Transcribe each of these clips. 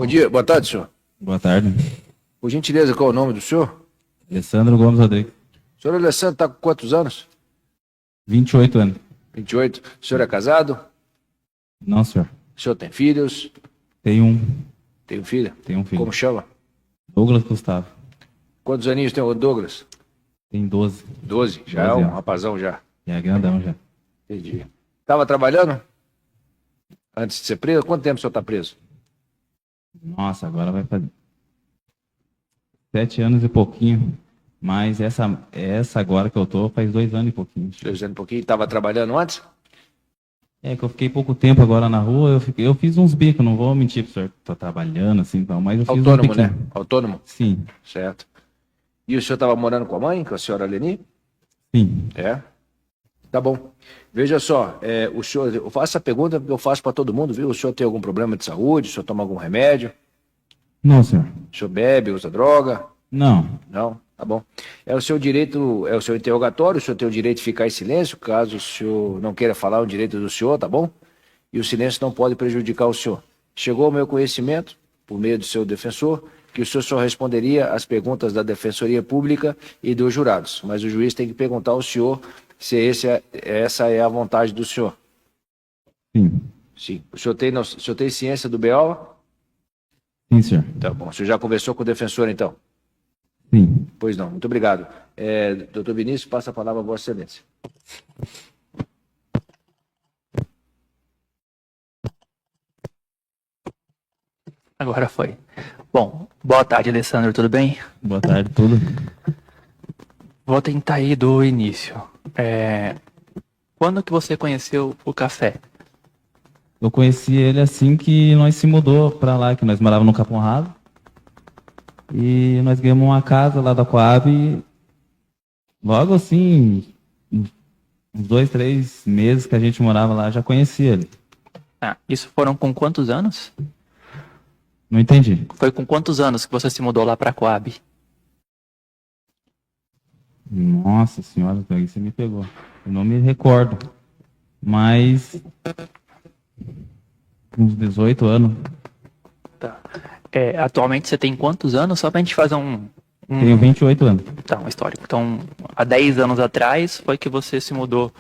Bom dia, boa tarde, senhor. Boa tarde. Por gentileza, qual é o nome do senhor? Alessandro Gomes Rodrigues. O senhor Alessandro está com quantos anos? 28 anos. 28. O senhor é casado? Não, senhor. O senhor tem filhos? Tem um Tem um filho? Como chama? Douglas Gustavo. Quantos aninhos tem o Douglas? Tem 12. 12? Já 12 é um anos. rapazão já. Já é grandão já. Entendi. Estava trabalhando? Antes de ser preso? Quanto tempo o senhor está preso? Nossa, agora vai fazer 7 anos e pouquinho. Mas essa agora que eu tô faz 2 anos e pouquinho. 2 anos e pouquinho. Estava trabalhando antes? É que eu fiquei pouco tempo agora na rua, eu fiz uns bicos, não vou mentir pro senhor, tô trabalhando assim, então, mas eu fiz Autônomo, uns biquinhos. né? Autônomo? Sim, Certo. E o senhor estava morando com a mãe, com a senhora Leni? sim. É? Tá bom. Veja só, o senhor, eu faço essa pergunta porque eu faço para todo mundo, viu? O senhor tem algum problema de saúde? O senhor toma algum remédio? Não, senhor. O senhor bebe, usa droga? Não. Não? Tá bom. É o seu direito, é o seu interrogatório, o senhor tem o direito de ficar em silêncio, caso o senhor não queira falar, é um direito do senhor, tá bom? E o silêncio não pode prejudicar o senhor. Chegou ao meu conhecimento, por meio do seu defensor, que o senhor só responderia às perguntas da Defensoria Pública e dos jurados, mas o juiz tem que perguntar ao senhor se essa é a vontade do senhor. Sim. Sim. O senhor tem ciência do BO? Sim, senhor. Tá bom. O senhor já conversou com o defensor, então? Sim. Pois não. Muito obrigado. Doutor Vinícius, passa a palavra a Vossa Excelência. Agora foi. Bom, boa tarde, Alessandro, tudo bem? Boa tarde, tudo. Vou tentar ir do início. Quando que você conheceu o café? Eu conheci ele assim que nós se mudou pra lá, que nós morávamos no Capão Raso. E nós ganhamos uma casa lá da Coab. E logo assim, uns 2, 3 meses que a gente morava lá, já conheci ele. Isso foram com quantos anos? Não entendi. Foi com quantos anos que você se mudou lá pra Coab? Nossa senhora, aí você me pegou. Eu não me recordo. Mas uns 18 anos. Tá. Atualmente você tem quantos anos? Só pra gente fazer Tenho 28 anos. Tá, um histórico. Então, há 10 anos atrás foi que você se mudou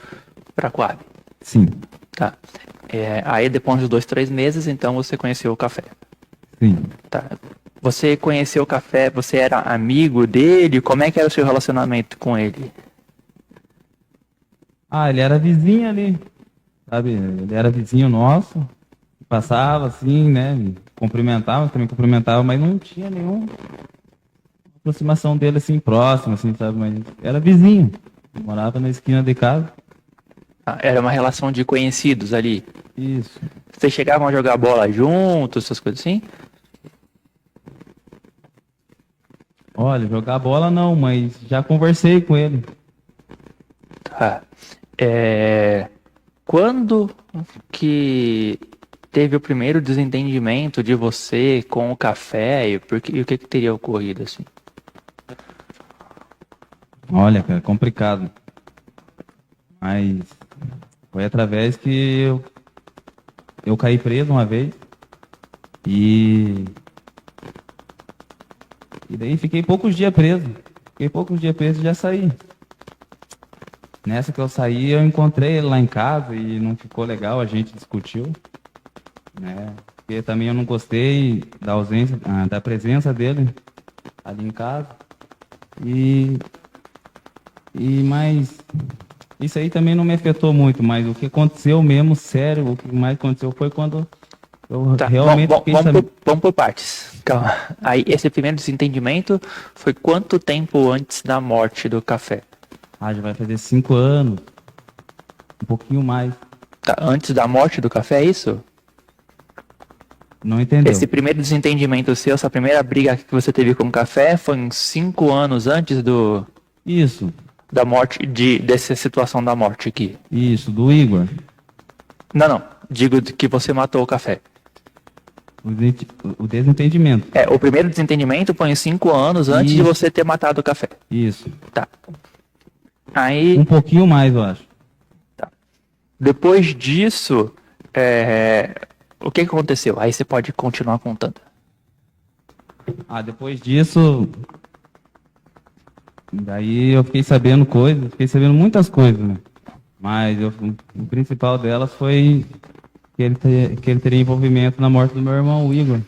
pra Coab. Sim. Tá. Aí depois de 2, 3 meses, então você conheceu o café. Sim. Tá. Você conheceu o café, você era amigo dele? Como é que era o seu relacionamento com ele? Ele era vizinho ali, sabe? Ele era vizinho nosso. Passava assim, né? Me cumprimentava, também cumprimentava, mas não tinha nenhuma aproximação dele assim, próxima, assim, sabe? Mas era vizinho. Morava na esquina de casa. Era uma relação de conhecidos ali. Isso. Vocês chegavam a jogar bola juntos, essas coisas assim? Olha, jogar bola não, mas já conversei com ele. Tá. Quando que teve o primeiro desentendimento de você com o café e o que teria ocorrido assim? Olha, cara, complicado. Mas foi através que eu caí preso uma vez. E daí fiquei poucos dias preso. E já saí. Nessa que eu saí, eu encontrei ele lá em casa e não ficou legal, a gente discutiu, né? Porque também eu não gostei da ausência, da presença dele ali em casa. Mas isso aí também não me afetou muito, mas o que aconteceu mesmo, sério, o que mais aconteceu foi quando eu realmente fiquei sabendo. Vamos por partes. Calma. Aí, esse primeiro desentendimento foi quanto tempo antes da morte do café? Já vai fazer 5 anos, um pouquinho mais. Tá, antes da morte do café, é isso? Não entendeu? Esse primeiro desentendimento seu, essa primeira briga que você teve com o café, foi uns 5 anos antes Isso. Da morte, dessa situação da morte aqui? Isso, do Igor. Não. Digo que você matou o café. O desentendimento. O primeiro desentendimento foi uns 5 anos antes de você ter matado o café. Isso. Tá. Aí... Um pouquinho mais, eu acho. Tá. Depois disso, o que aconteceu? Aí você pode continuar contando. Depois disso, daí eu fiquei sabendo coisas, fiquei sabendo muitas coisas, né? Mas o principal delas foi que ele teria envolvimento na morte do meu irmão, o Igor.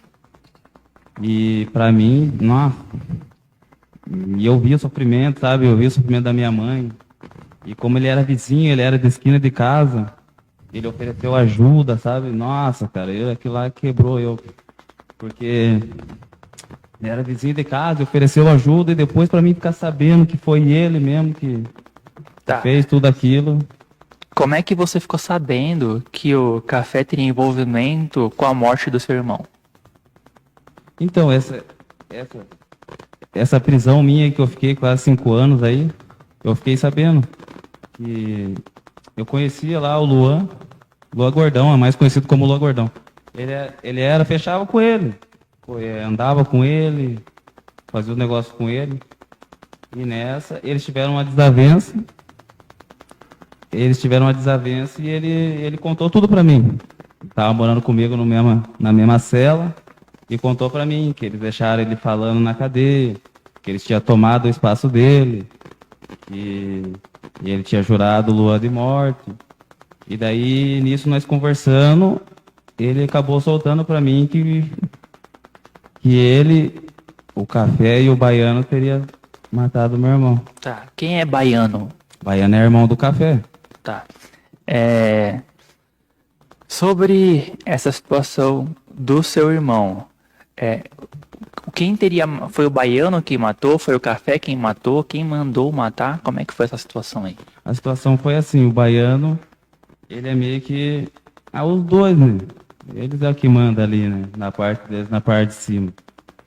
E pra mim, nossa, e eu vi o sofrimento, sabe? Eu vi o sofrimento da minha mãe. E como ele era vizinho, ele era de esquina de casa, ele ofereceu ajuda, sabe? Nossa, cara, aquilo lá quebrou eu. Porque ele era vizinho de casa, ofereceu ajuda e depois pra mim ficar sabendo que foi ele mesmo que Tá. fez tudo aquilo. Como é que você ficou sabendo que o café teria envolvimento com a morte do seu irmão? Então, essa prisão minha que eu fiquei quase 5 anos aí, eu fiquei sabendo que eu conhecia lá o Luan Gordão, é mais conhecido como Luan Gordão. Fechava com ele, andava com ele, fazia o negócio com ele. E nessa, eles tiveram uma desavença. E ele contou tudo pra mim. Tava morando comigo na mesma cela e contou pra mim que eles deixaram ele falando na cadeia, que eles tinham tomado o espaço dele, e ele tinha jurado Lua de morte. E daí, nisso, nós conversando, ele acabou soltando pra mim que ele, o Café e o Baiano teria matado meu irmão. Tá. Quem é Baiano? Baiano é irmão do Café. Tá. Sobre essa situação do seu irmão, foi o Baiano quem matou? Foi o Café quem matou? Quem mandou matar? Como é que foi essa situação aí? A situação foi assim, o Baiano, ele é meio que... os dois, né? Eles é o que manda ali, né? Na parte de cima.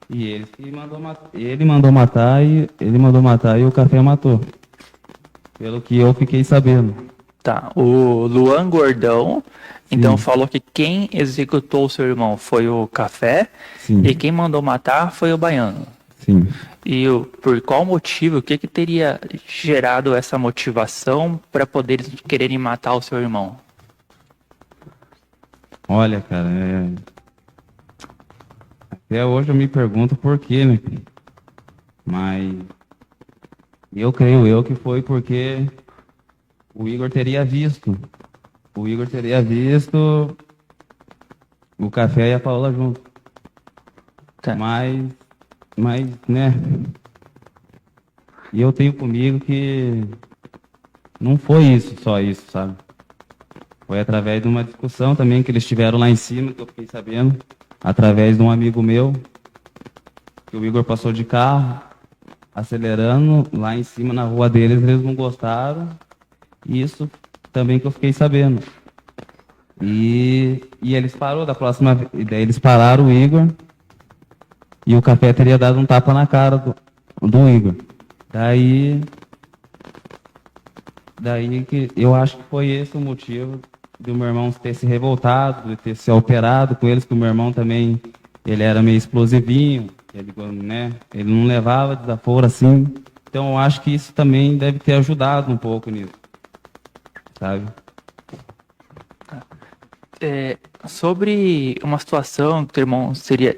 E ele mandou matar e o Café matou. Pelo que eu fiquei sabendo. Tá. O Luan Gordão, então, Sim. falou que quem executou o seu irmão foi o Café. Sim. E quem mandou matar foi o Baiano. Sim. E por qual motivo, o que teria gerado essa motivação para poder quererem matar o seu irmão? Olha, cara, até hoje eu me pergunto por quê, né? Mas eu creio que foi porque o Igor teria visto o Café e a Paola junto. Tá. Mas, né? E eu tenho comigo que não foi só isso, sabe? Foi através de uma discussão também que eles tiveram lá em cima, que eu fiquei sabendo, através de um amigo meu, que o Igor passou de carro, acelerando lá em cima na rua deles, eles não gostaram. Isso também que eu fiquei sabendo. E eles eles pararam o Igor e o Café teria dado um tapa na cara do Igor. Daí que eu acho que foi esse o motivo do meu irmão ter se revoltado, de ter se alterado com eles, que o meu irmão também, ele era meio explosivinho, ele não levava desaforo assim. Então eu acho que isso também deve ter ajudado um pouco nisso, sabe? Sobre uma situação que o teu irmão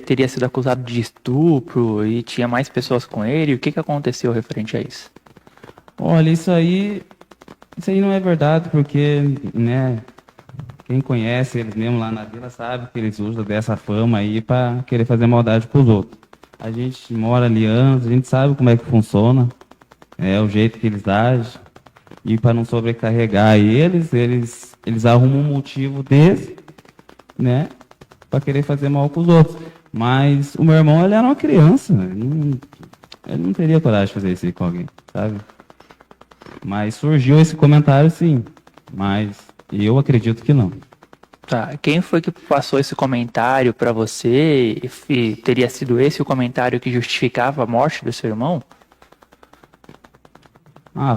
teria sido acusado de estupro e tinha mais pessoas com ele, o que aconteceu referente a isso? Olha, isso aí não é verdade, porque, né, quem conhece eles mesmo lá na vila sabe que eles usam dessa fama aí para querer fazer maldade com os outros. A gente mora ali anos, a gente sabe como é que funciona, o jeito que eles agem, e para não sobrecarregar eles arrumam um motivo desse, né, para querer fazer mal com os outros. Mas o meu irmão, ele era uma criança, ele não teria coragem de fazer isso aí com alguém, sabe? Mas surgiu esse comentário, sim. Mas eu acredito que não. Tá. Quem foi que passou esse comentário pra você? E teria sido esse o comentário que justificava a morte do seu irmão?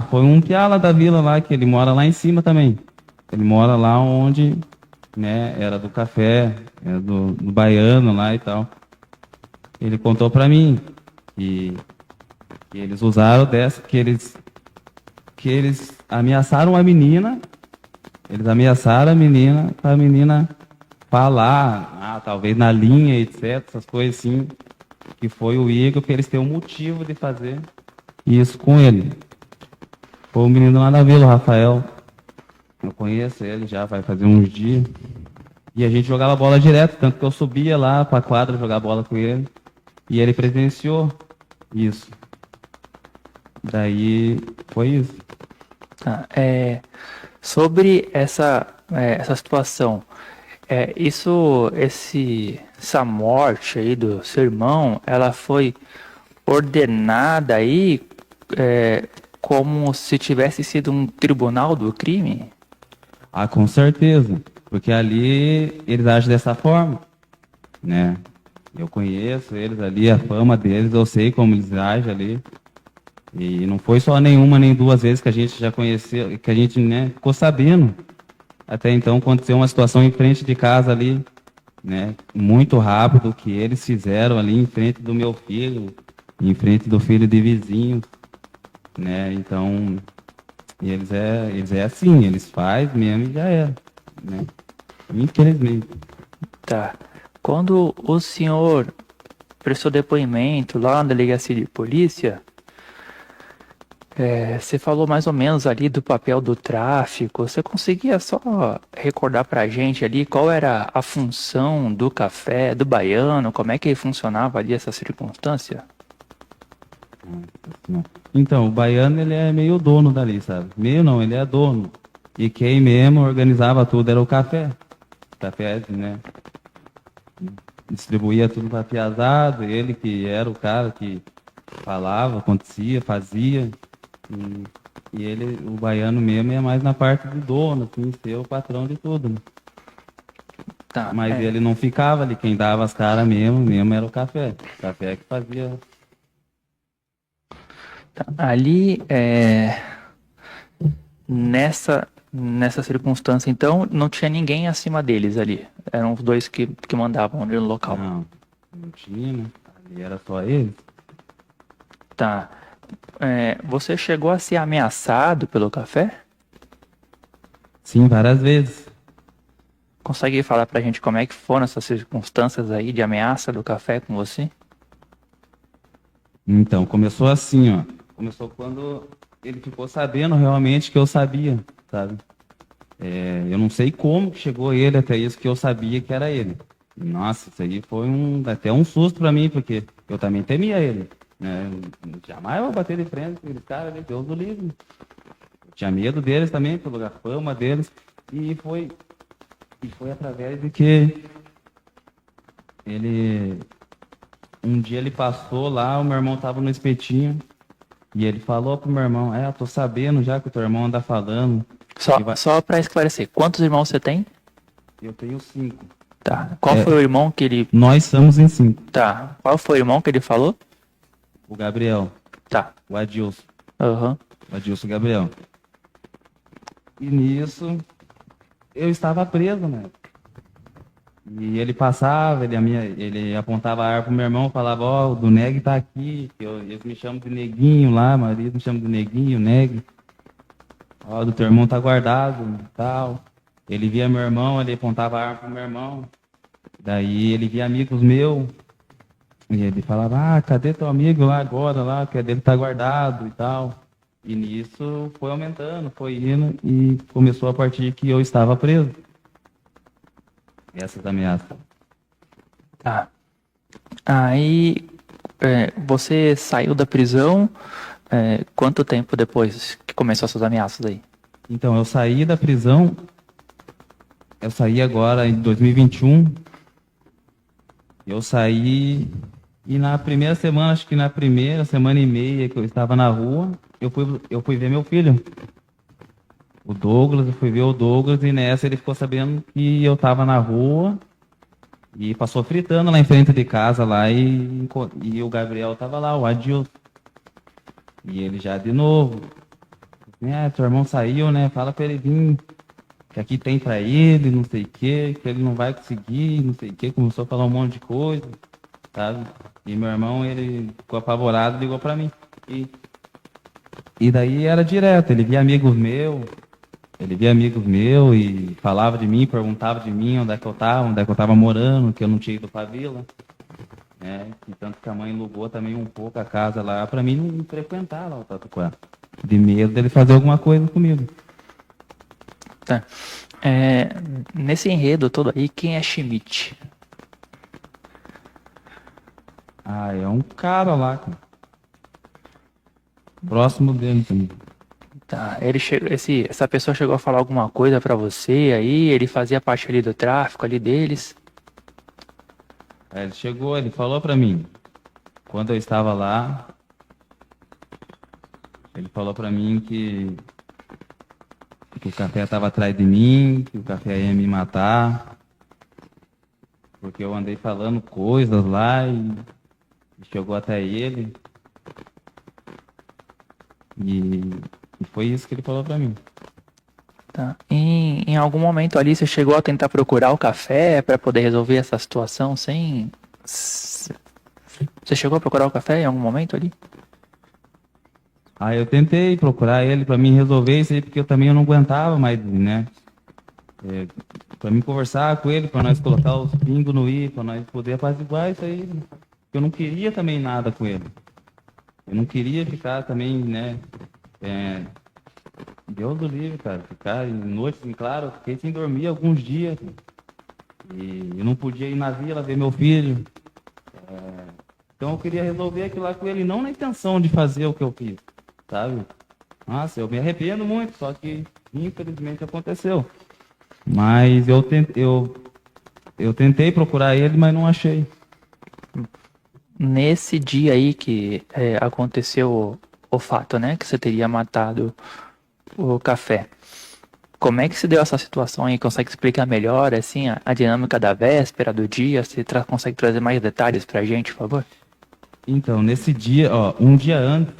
Foi um piá lá da vila lá, que ele mora lá em cima também. Ele mora lá onde, né, era do Café, era do Baiano lá e tal. Ele contou pra mim que eles usaram dessa, que eles ameaçaram a menina, pra menina falar, talvez na linha, etc, essas coisas assim. que foi o Igor, que eles têm um motivo de fazer isso com ele. Foi o menino lá da vila, o Rafael. Eu conheço ele já, vai fazer uns dias. E a gente jogava bola direto, tanto que eu subia lá pra quadra jogar bola com ele. E ele presenciou isso. Daí foi isso. Tá. Sobre essa situação, essa morte aí do seu irmão, ela foi ordenada aí como se tivesse sido um tribunal do crime? Ah, com certeza. Porque ali eles agem dessa forma, né? Eu conheço eles ali, a fama deles, eu sei como eles agem ali. E não foi só nenhuma nem duas vezes que a gente já conheceu, que a gente, né, ficou sabendo. Até então aconteceu uma situação em frente de casa ali, né? Muito rápido que eles fizeram ali em frente do meu filho, em frente do filho de vizinho, né? Então, eles é assim, eles fazem mesmo e já era, né? Infelizmente. Tá. Quando o senhor prestou depoimento lá na delegacia de polícia, você falou mais ou menos ali do papel do tráfico. Você conseguia só recordar pra gente ali qual era a função do café, do baiano, como é que funcionava ali essa circunstância? Então, o baiano, ele é meio dono dali, sabe? Meio não, ele é dono. E quem mesmo organizava tudo era o café. Café, né? Distribuía tudo para piazada, ele que era o cara que falava, acontecia, fazia. E ele, o baiano mesmo, é mais na parte do dono, assim, ser o patrão de tudo, né? Tá. Mas ele não ficava ali, quem dava as caras mesmo era o café. O café que fazia. Tá. Ali, nessa circunstância, então, não tinha ninguém acima deles ali. Eram os dois que mandavam ali no local. Não tinha, né? Ali era só ele. Tá. Você chegou a ser ameaçado pelo café? Sim, várias vezes. Consegue falar pra gente como é que foram essas circunstâncias aí de ameaça do café com você? Então, começou assim, ó. Começou quando ele ficou sabendo realmente que eu sabia, sabe? Eu não sei como que chegou ele até isso, que eu sabia que era ele. Nossa, isso aí foi até um susto pra mim, porque eu também temia ele, né? Jamais eu vou bater de frente com aqueles caras ali, Deus do livre. Eu tinha medo deles também, pela fama deles. E foi através de que um dia ele passou lá, o meu irmão tava no espetinho, e ele falou pro meu irmão, eu tô sabendo já que o teu irmão anda falando. Só pra esclarecer, quantos irmãos você tem? Eu tenho 5. Tá. Qual foi o irmão que ele... Nós somos em 5. Tá. Qual foi o irmão que ele falou? O Gabriel. Tá. O Adilson. Aham. O Adilson Gabriel. E nisso, eu estava preso, né? E ele passava, ele apontava a arma pro meu irmão, falava, o do Neg tá aqui, eles me chamam de Neguinho lá, a maioria me chama de Neguinho, Neg. O do teu irmão tá guardado e tal. Ele via meu irmão, ele apontava a arma pro meu irmão. Daí ele via amigos meus, e ele falava, cadê teu amigo lá agora, lá, que dele tá guardado e tal. E nisso foi aumentando, foi indo, e começou a partir que eu estava preso. Essas ameaças. Tá. Aí, você saiu da prisão, quanto tempo depois que começou essas ameaças aí? Então, eu saí da prisão, eu saí agora em 2021, eu saí e na primeira semana, acho que na primeira semana e meia que eu estava na rua, eu fui ver meu filho. O Douglas, eu fui ver o Douglas e nessa ele ficou sabendo que eu estava na rua e passou fritando lá em frente de casa lá e o Gabriel estava lá, o Adilson. E ele já de novo, teu irmão saiu, né? Fala pra ele vir, que aqui tem pra ele, não sei o que ele não vai conseguir, não sei o que. Começou a falar um monte de coisa, sabe? E meu irmão, ele ficou apavorado, ligou pra mim. E daí era direto, ele via amigos meus e falava de mim, perguntava de mim onde é que eu tava morando, que eu não tinha ido pra vila. né? E tanto que a mãe alugou também um pouco a casa lá, para mim não frequentar lá o Tatuquara. De medo dele fazer alguma coisa comigo. Tá. Nesse enredo todo aí, quem é Schmidt? Ah, é um cara lá, cara. Próximo dele também. Tá. Essa pessoa chegou a falar alguma coisa pra você aí? Ele fazia parte ali do tráfico ali deles? Aí ele chegou, ele falou pra mim, quando eu estava lá, ele falou pra mim que o café estava atrás de mim, que o café ia me matar, porque eu andei falando coisas lá e chegou até ele. E foi isso que ele falou pra mim. Tá. Em algum momento ali você chegou a tentar procurar o café pra poder resolver essa situação sem. Você chegou a procurar o café em algum momento ali? Aí eu tentei procurar ele pra mim resolver isso aí, porque eu não aguentava mais, né? Pra mim conversar com ele, pra nós colocar os pingos no i, pra nós poder apaziguar isso aí. Eu não queria também nada com ele. Eu não queria ficar também, né? Deus do livre, cara. Ficar em noite, assim, claro, eu fiquei sem dormir alguns dias. E eu não podia ir na vila ver meu filho. Então eu queria resolver aquilo lá com ele, não na intenção de fazer o que eu fiz, sabe? Nossa, eu me arrependo muito, só que infelizmente aconteceu. Mas eu tentei procurar ele, mas não achei. Nesse dia aí que aconteceu o fato, né? Que você teria matado o café. Como é que se deu essa situação aí? Consegue explicar melhor, assim, a dinâmica da véspera, do dia? Você consegue trazer mais detalhes pra gente, por favor? Então, nesse dia, ó, um dia antes,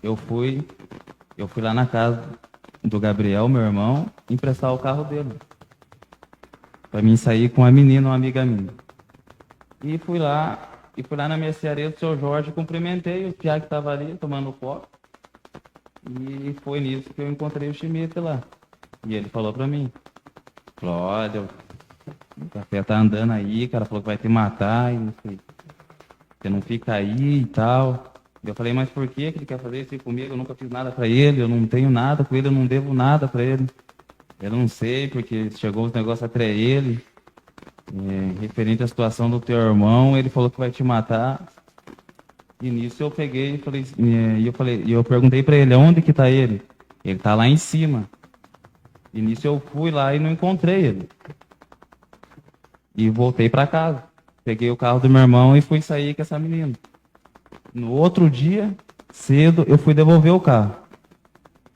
eu fui lá na casa do Gabriel, meu irmão, emprestar o carro dele. Pra mim sair com a menina, uma amiga minha. E fui lá na mercearia do seu Jorge, cumprimentei o Thiago que tava ali, tomando copo. E foi nisso que eu encontrei o Schmidt lá. E ele falou pra mim, falou, olha, o café tá andando aí, o cara falou que vai te matar, e não sei, você não fica aí e tal. Eu falei, mas por que ele quer fazer isso comigo? Eu nunca fiz nada pra ele, eu não tenho nada com ele, eu não devo nada pra ele. Eu não sei, porque chegou os negócios até ele, referente à situação do teu irmão, ele falou que vai te matar. E nisso eu peguei e eu perguntei pra ele, onde que tá ele? Ele tá lá em cima. E nisso eu fui lá e não encontrei ele. E voltei pra casa. Peguei o carro do meu irmão e fui sair com essa menina. No outro dia, cedo, eu fui devolver o carro.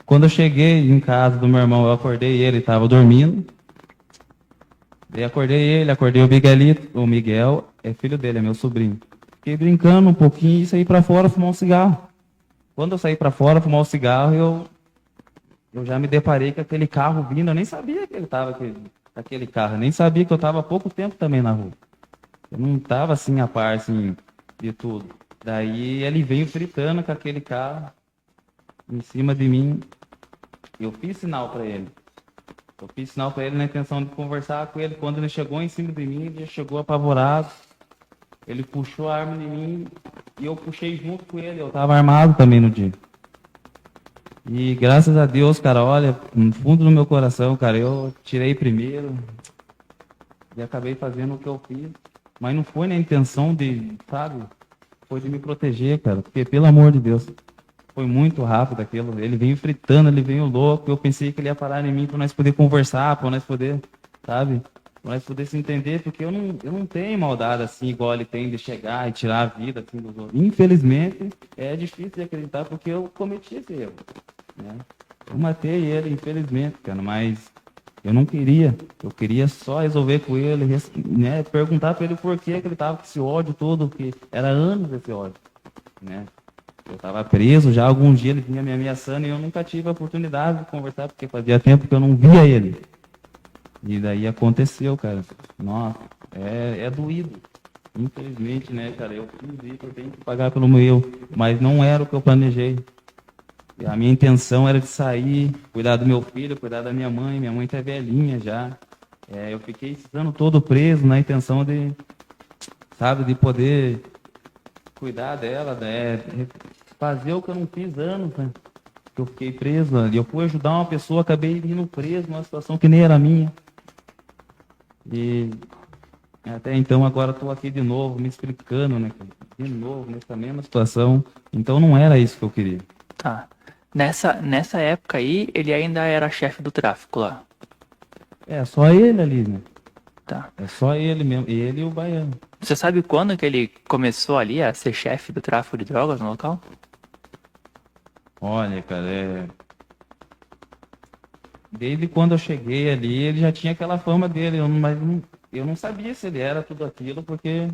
Quando eu cheguei em casa do meu irmão, eu acordei ele, estava dormindo. Daí acordei o Miguelito. O Miguel é filho dele, é meu sobrinho. Fiquei brincando um pouquinho e saí pra fora fumar um cigarro. Quando eu saí pra fora fumar um cigarro, eu já me deparei com aquele carro vindo. Eu nem sabia que ele estava com aquele carro. Eu nem sabia que eu estava há pouco tempo também na rua. Eu não estava assim a par assim, de tudo. Daí ele veio fritando com aquele carro em cima de mim. Eu fiz sinal para ele. Eu fiz sinal para ele na intenção de conversar com ele. Quando ele chegou em cima de mim, ele já chegou apavorado. Ele puxou a arma de mim e eu puxei junto com ele. Eu estava armado também no dia. E graças a Deus, cara, olha, no fundo do meu coração, cara, eu tirei primeiro e acabei fazendo o que eu fiz. Mas não foi na intenção de, sabe, foi de me proteger, cara. Porque, pelo amor de Deus, foi muito rápido aquilo. Ele veio fritando, ele veio louco. Eu pensei que ele ia parar em mim para nós poder conversar, para nós poder, sabe, para nós poder se entender. Porque eu não tenho maldade assim, igual ele tem de chegar e tirar a vida assim, dos outros. Infelizmente, é difícil de acreditar porque eu cometi esse erro, né? Eu matei ele, infelizmente, cara, mas eu não queria. Eu queria só resolver com ele, né? Perguntar para ele por que ele tava com esse ódio todo, porque era anos esse ódio, né? Eu estava preso já, algum dia ele vinha me ameaçando e eu nunca tive a oportunidade de conversar, porque fazia tempo que eu não via ele. E daí aconteceu, cara. Nossa, é doído. Infelizmente, né, cara, eu fiz isso, eu tenho que pagar pelo meu erro, mas não era o que eu planejei. A minha intenção era de sair, cuidar do meu filho, cuidar da minha mãe tá velhinha já. Eu fiquei esse ano todo preso na intenção de sabe? De poder cuidar dela, né? Fazer o que eu não fiz anos, né? Que eu fiquei preso ali. Eu fui ajudar uma pessoa, acabei indo preso numa situação que nem era minha. E até então agora estou aqui de novo, me explicando, né? De novo, nessa mesma situação. Então não era isso que eu queria. Tá. Nessa época aí, ele ainda era chefe do tráfico lá. É só ele ali, né? Tá. É só ele mesmo, ele e o baiano. Você sabe quando que ele começou ali a ser chefe do tráfico de drogas no local? Olha, cara, desde quando eu cheguei ali, ele já tinha aquela fama dele, mas eu não sabia se ele era tudo aquilo, porque,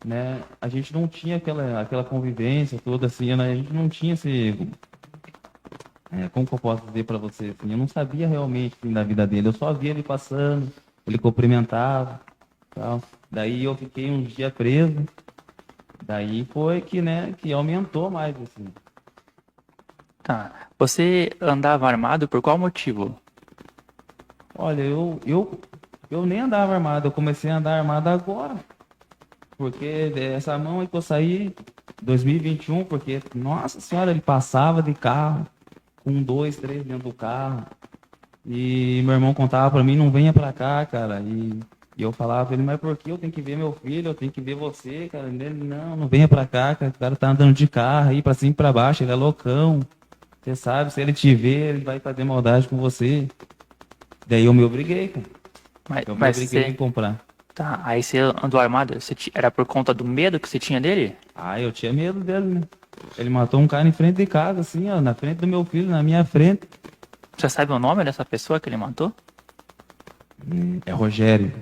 né, a gente não tinha aquela convivência toda assim, né, a gente não tinha esse, como que eu posso dizer para você, assim, eu não sabia realmente assim, da vida dele, eu só via ele passando, ele cumprimentava, tal. Daí eu fiquei uns dias preso, daí foi que, né, que aumentou mais, assim. Tá. Você andava armado por qual motivo? Olha, eu nem andava armado, eu comecei a andar armado agora. Porque essa mão aí que eu saí em 2021, porque, nossa senhora, ele passava de carro, com dois, três dentro do carro. E meu irmão contava pra mim, não venha pra cá, cara. E eu falava pra ele, mas por que eu tenho que ver meu filho? Eu tenho que ver você, cara. Ele, não venha pra cá, cara. O cara tá andando de carro aí pra cima e pra baixo, ele é loucão. Você sabe, se ele te ver, ele vai fazer maldade com você. Daí eu me obriguei, cara. Eu me Mas obriguei você. a comprar. Tá, aí você andou armado, era por conta do medo que você tinha dele? Ah, eu tinha medo dele, né? Ele matou um cara em frente de casa, assim, ó, na frente do meu filho, na minha frente. Você sabe o nome dessa pessoa que ele matou? É Rogério.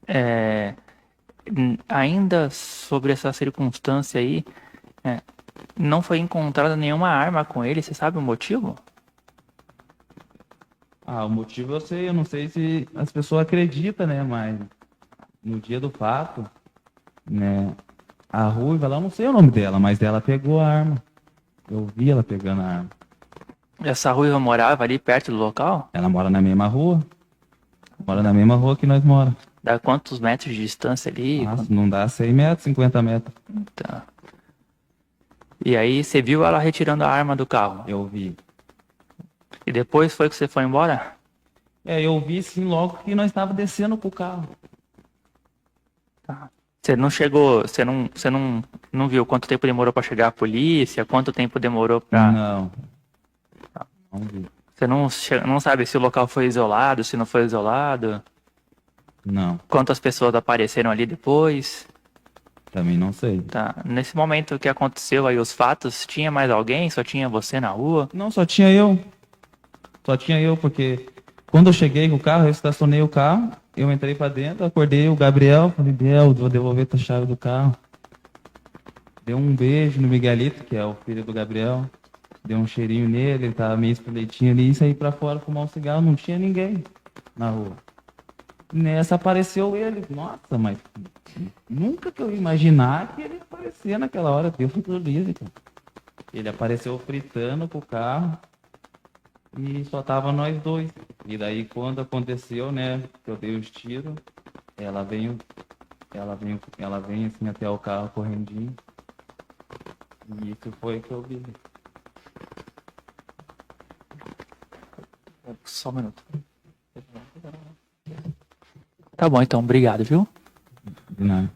É, ainda sobre essa circunstância aí, é, não foi encontrada nenhuma arma com ele, você sabe o motivo? Ah, o motivo eu sei, eu não sei se as pessoas acreditam, né? Mas no dia do fato, né? A Ruiva, lá, eu não sei o nome dela, mas ela pegou a arma. Eu vi ela pegando a arma. Essa ruiva morava ali perto do local? Ela mora na mesma rua. Mora na mesma rua que nós moramos. Dá quantos metros de distância ali? Nossa, não dá 100 metros, 50 metros. Tá. E aí você viu ela retirando a arma do carro? Eu vi. E depois foi que você foi embora? Eu vi sim logo que nós estávamos descendo pro carro. Tá. Você não chegou, você não viu quanto tempo demorou pra chegar a polícia, quanto tempo demorou pra... Não. Não vi. Você não sabe se o local foi isolado, se não foi isolado? Não, Quantas pessoas apareceram ali depois? também não sei. Tá. Nesse momento que aconteceu aí os fatos, tinha mais alguém? Só tinha você na rua? Não, só tinha eu. Só tinha eu, porque quando eu cheguei com o carro, eu estacionei o carro, eu entrei pra dentro, acordei o Gabriel, falei, Biel, vou devolver tua chave do carro. Deu um beijo no Miguelito, que é o filho do Gabriel. Deu um cheirinho nele, ele tava meio espoletinho ali, e saí pra fora fumar um cigarro, não tinha ninguém na rua. Nessa apareceu ele. Nossa, mas nunca que eu ia imaginar que ele ia aparecer naquela hora. Deus do livre, cara. Ele apareceu fritando com o carro e só tava nós dois. E daí quando aconteceu, né, que eu dei os tiros, ela veio assim até o carro correndinho. E isso foi que eu vi. Só um minuto. Tá bom, então, obrigado, viu? De nada.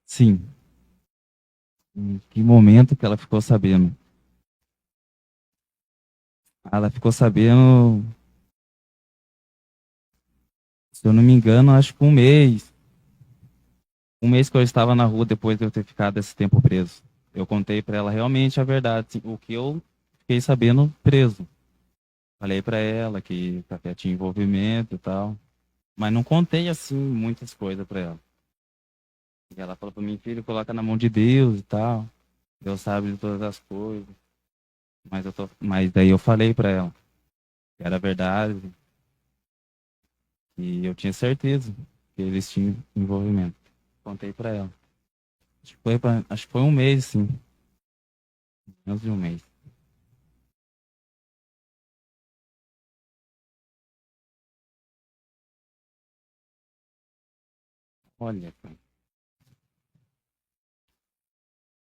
Sim. Em que momento que ela ficou sabendo? Ela ficou sabendo Se eu não me engano, acho que um mês. Um mês que eu estava na rua depois de eu ter ficado esse tempo preso. Eu contei para ela realmente a verdade, assim, o que eu fiquei sabendo preso. Falei para ela que o café tinha envolvimento e tal. Mas não contei, assim, muitas coisas para ela. E ela falou para mim, filho, coloca na mão de Deus e tal. Deus sabe de todas as coisas. Mas daí eu falei para ela que era verdade. E eu tinha certeza que eles tinham envolvimento. Contei para ela. Acho que foi um mês, sim. Menos de um mês. Olha, cara.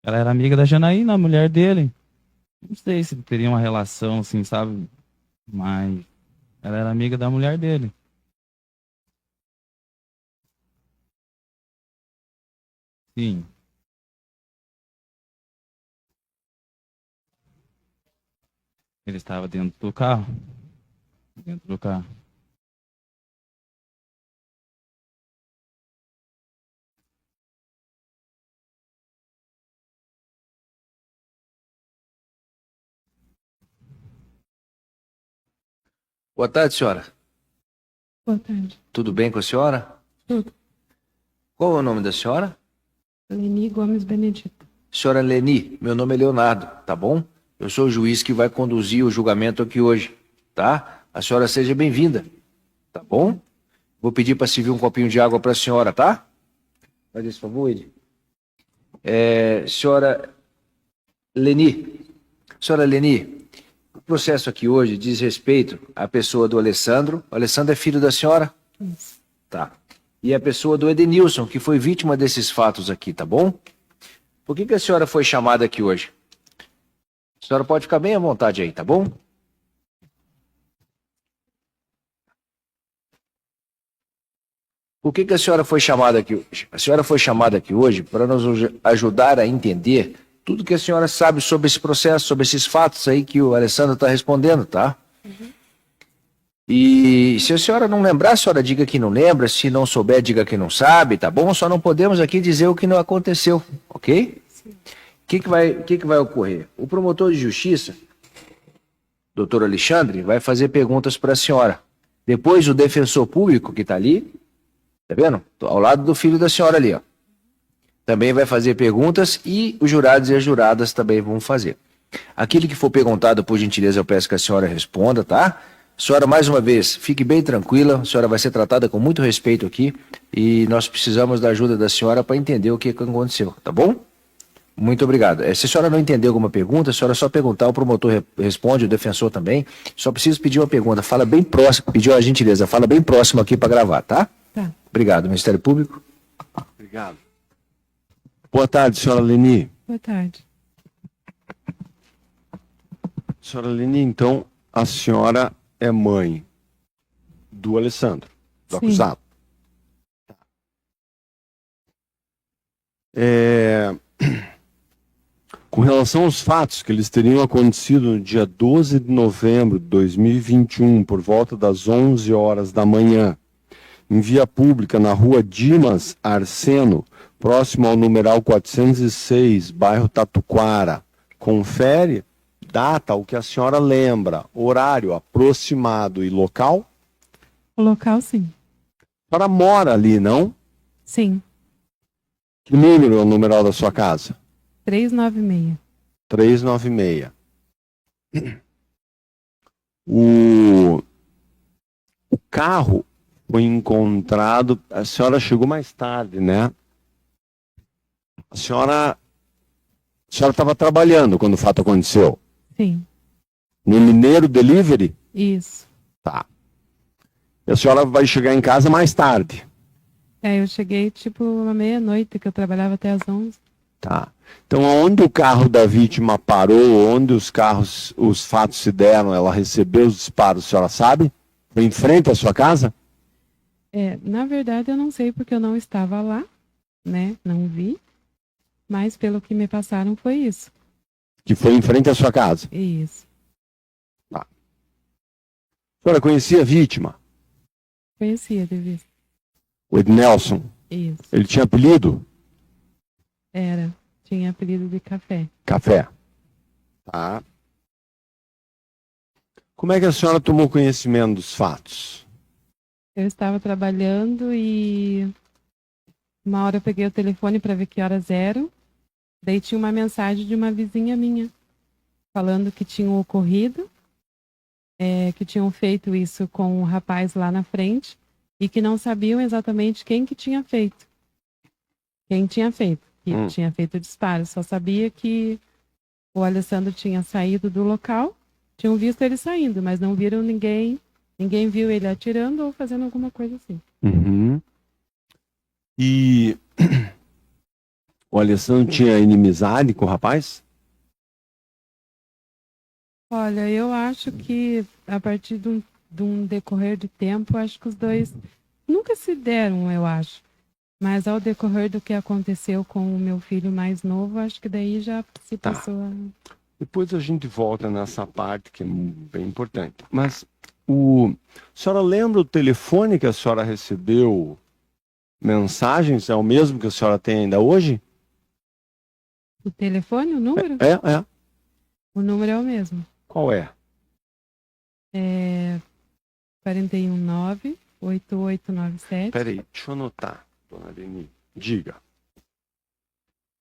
Ela era amiga da Janaína, a mulher dele. Não sei se teria uma relação, assim, sabe? Mas ela era amiga da mulher dele. Sim. Ele estava dentro do carro. Dentro do carro. Boa tarde, senhora. Boa tarde. Tudo bem com a senhora? Tudo. Qual é o nome da senhora? Leni Gomes Benedito. Senhora Leni, meu nome é Leonardo, tá bom? Eu sou o juiz que vai conduzir o julgamento aqui hoje, tá? A senhora seja bem-vinda, tá bom? Vou pedir para servir um copinho de água para a senhora, tá? Faz esse favor, Ed. Senhora Leni, o processo aqui hoje diz respeito à pessoa do Alessandro. O Alessandro é filho da senhora? Isso. Tá. E a pessoa do Edenilson, que foi vítima desses fatos aqui, tá bom? Por que a senhora foi chamada aqui hoje? A senhora pode ficar bem à vontade aí, tá bom? Por que a senhora foi chamada aqui hoje? A senhora foi chamada aqui hoje para nos ajudar a entender tudo que a senhora sabe sobre esse processo, sobre esses fatos aí que o Alessandro está respondendo, tá? E se a senhora não lembrar, a senhora diga que não lembra, se não souber, diga que não sabe, tá bom? Só não podemos aqui dizer o que não aconteceu, ok? O que vai ocorrer? O promotor de justiça, doutor Alexandre, vai fazer perguntas para a senhora. Depois o defensor público que está ali, tá vendo? Ao lado do filho da senhora ali, ó. Também vai fazer perguntas e os jurados e as juradas também vão fazer. Aquilo que for perguntado, por gentileza, eu peço que a senhora responda, tá? Senhora, mais uma vez, fique bem tranquila, a senhora vai ser tratada com muito respeito aqui e nós precisamos da ajuda da senhora para entender o que aconteceu, tá bom? Muito obrigado. Se a senhora não entender alguma pergunta, a senhora é só perguntar, o promotor responde, o defensor também. Só preciso pedir uma pergunta, fala bem próximo, pediu a gentileza, fala bem próximo aqui para gravar, tá? Tá. Obrigado, Ministério Público. Obrigado. Boa tarde, senhora Leni. Boa tarde. Senhora Leni, então, a senhora é mãe do Alessandro, do Sim. acusado. Com relação aos fatos que eles teriam acontecido no dia 12 de novembro de 2021, por volta das 11 horas da manhã, em via pública na rua Dimas Arseno, próximo ao numeral 406, bairro Tatuquara. Confere data, o que a senhora lembra, horário aproximado e local? O local, sim. A senhora mora ali, não? Sim. Que número é o numeral da sua casa? 396. 396. O carro foi encontrado. A senhora chegou mais tarde, né? A senhora estava trabalhando quando o fato aconteceu? Sim. No Mineiro Delivery? Isso. Tá. E a senhora vai chegar em casa mais tarde? Eu cheguei tipo uma meia-noite, que eu trabalhava até às 11. Tá. Então, onde o carro da vítima parou, onde os fatos se deram, ela recebeu os disparos, a senhora sabe? Foi em frente à sua casa? Na verdade, eu não sei porque eu não estava lá, né? Não vi. Mas pelo que me passaram foi isso. Que foi em frente à sua casa? Isso. Tá. A senhora conhecia a vítima? Conhecia de vista. O Ednelson. Isso. Ele tinha apelido? Era. Tinha apelido de café. Café. Tá. Como é que a senhora tomou conhecimento dos fatos? Eu estava trabalhando e uma hora eu peguei o telefone para ver que horas eram. Daí tinha uma mensagem de uma vizinha minha falando que tinha ocorrido, que tinham feito isso com um rapaz lá na frente e que não sabiam exatamente quem que tinha feito. Quem tinha feito. Que tinha feito o disparo. Só sabia que o Alessandro tinha saído do local. Tinham visto ele saindo, mas não viram ninguém. Ninguém viu ele atirando ou fazendo alguma coisa assim. Uhum. E o Alessandro tinha inimizade com o rapaz? Olha, eu acho que a partir de um decorrer de tempo, acho que os dois nunca se deram, eu acho. Mas ao decorrer do que aconteceu com o meu filho mais novo, acho que daí já se passou a... Depois a gente volta nessa parte que é bem importante. Mas a senhora lembra o telefone que a senhora recebeu mensagens? É o mesmo que a senhora tem ainda hoje? O telefone, o número? É. O número é o mesmo. Qual é? É 419-8897. Peraí, deixa eu anotar, dona Leni. Diga.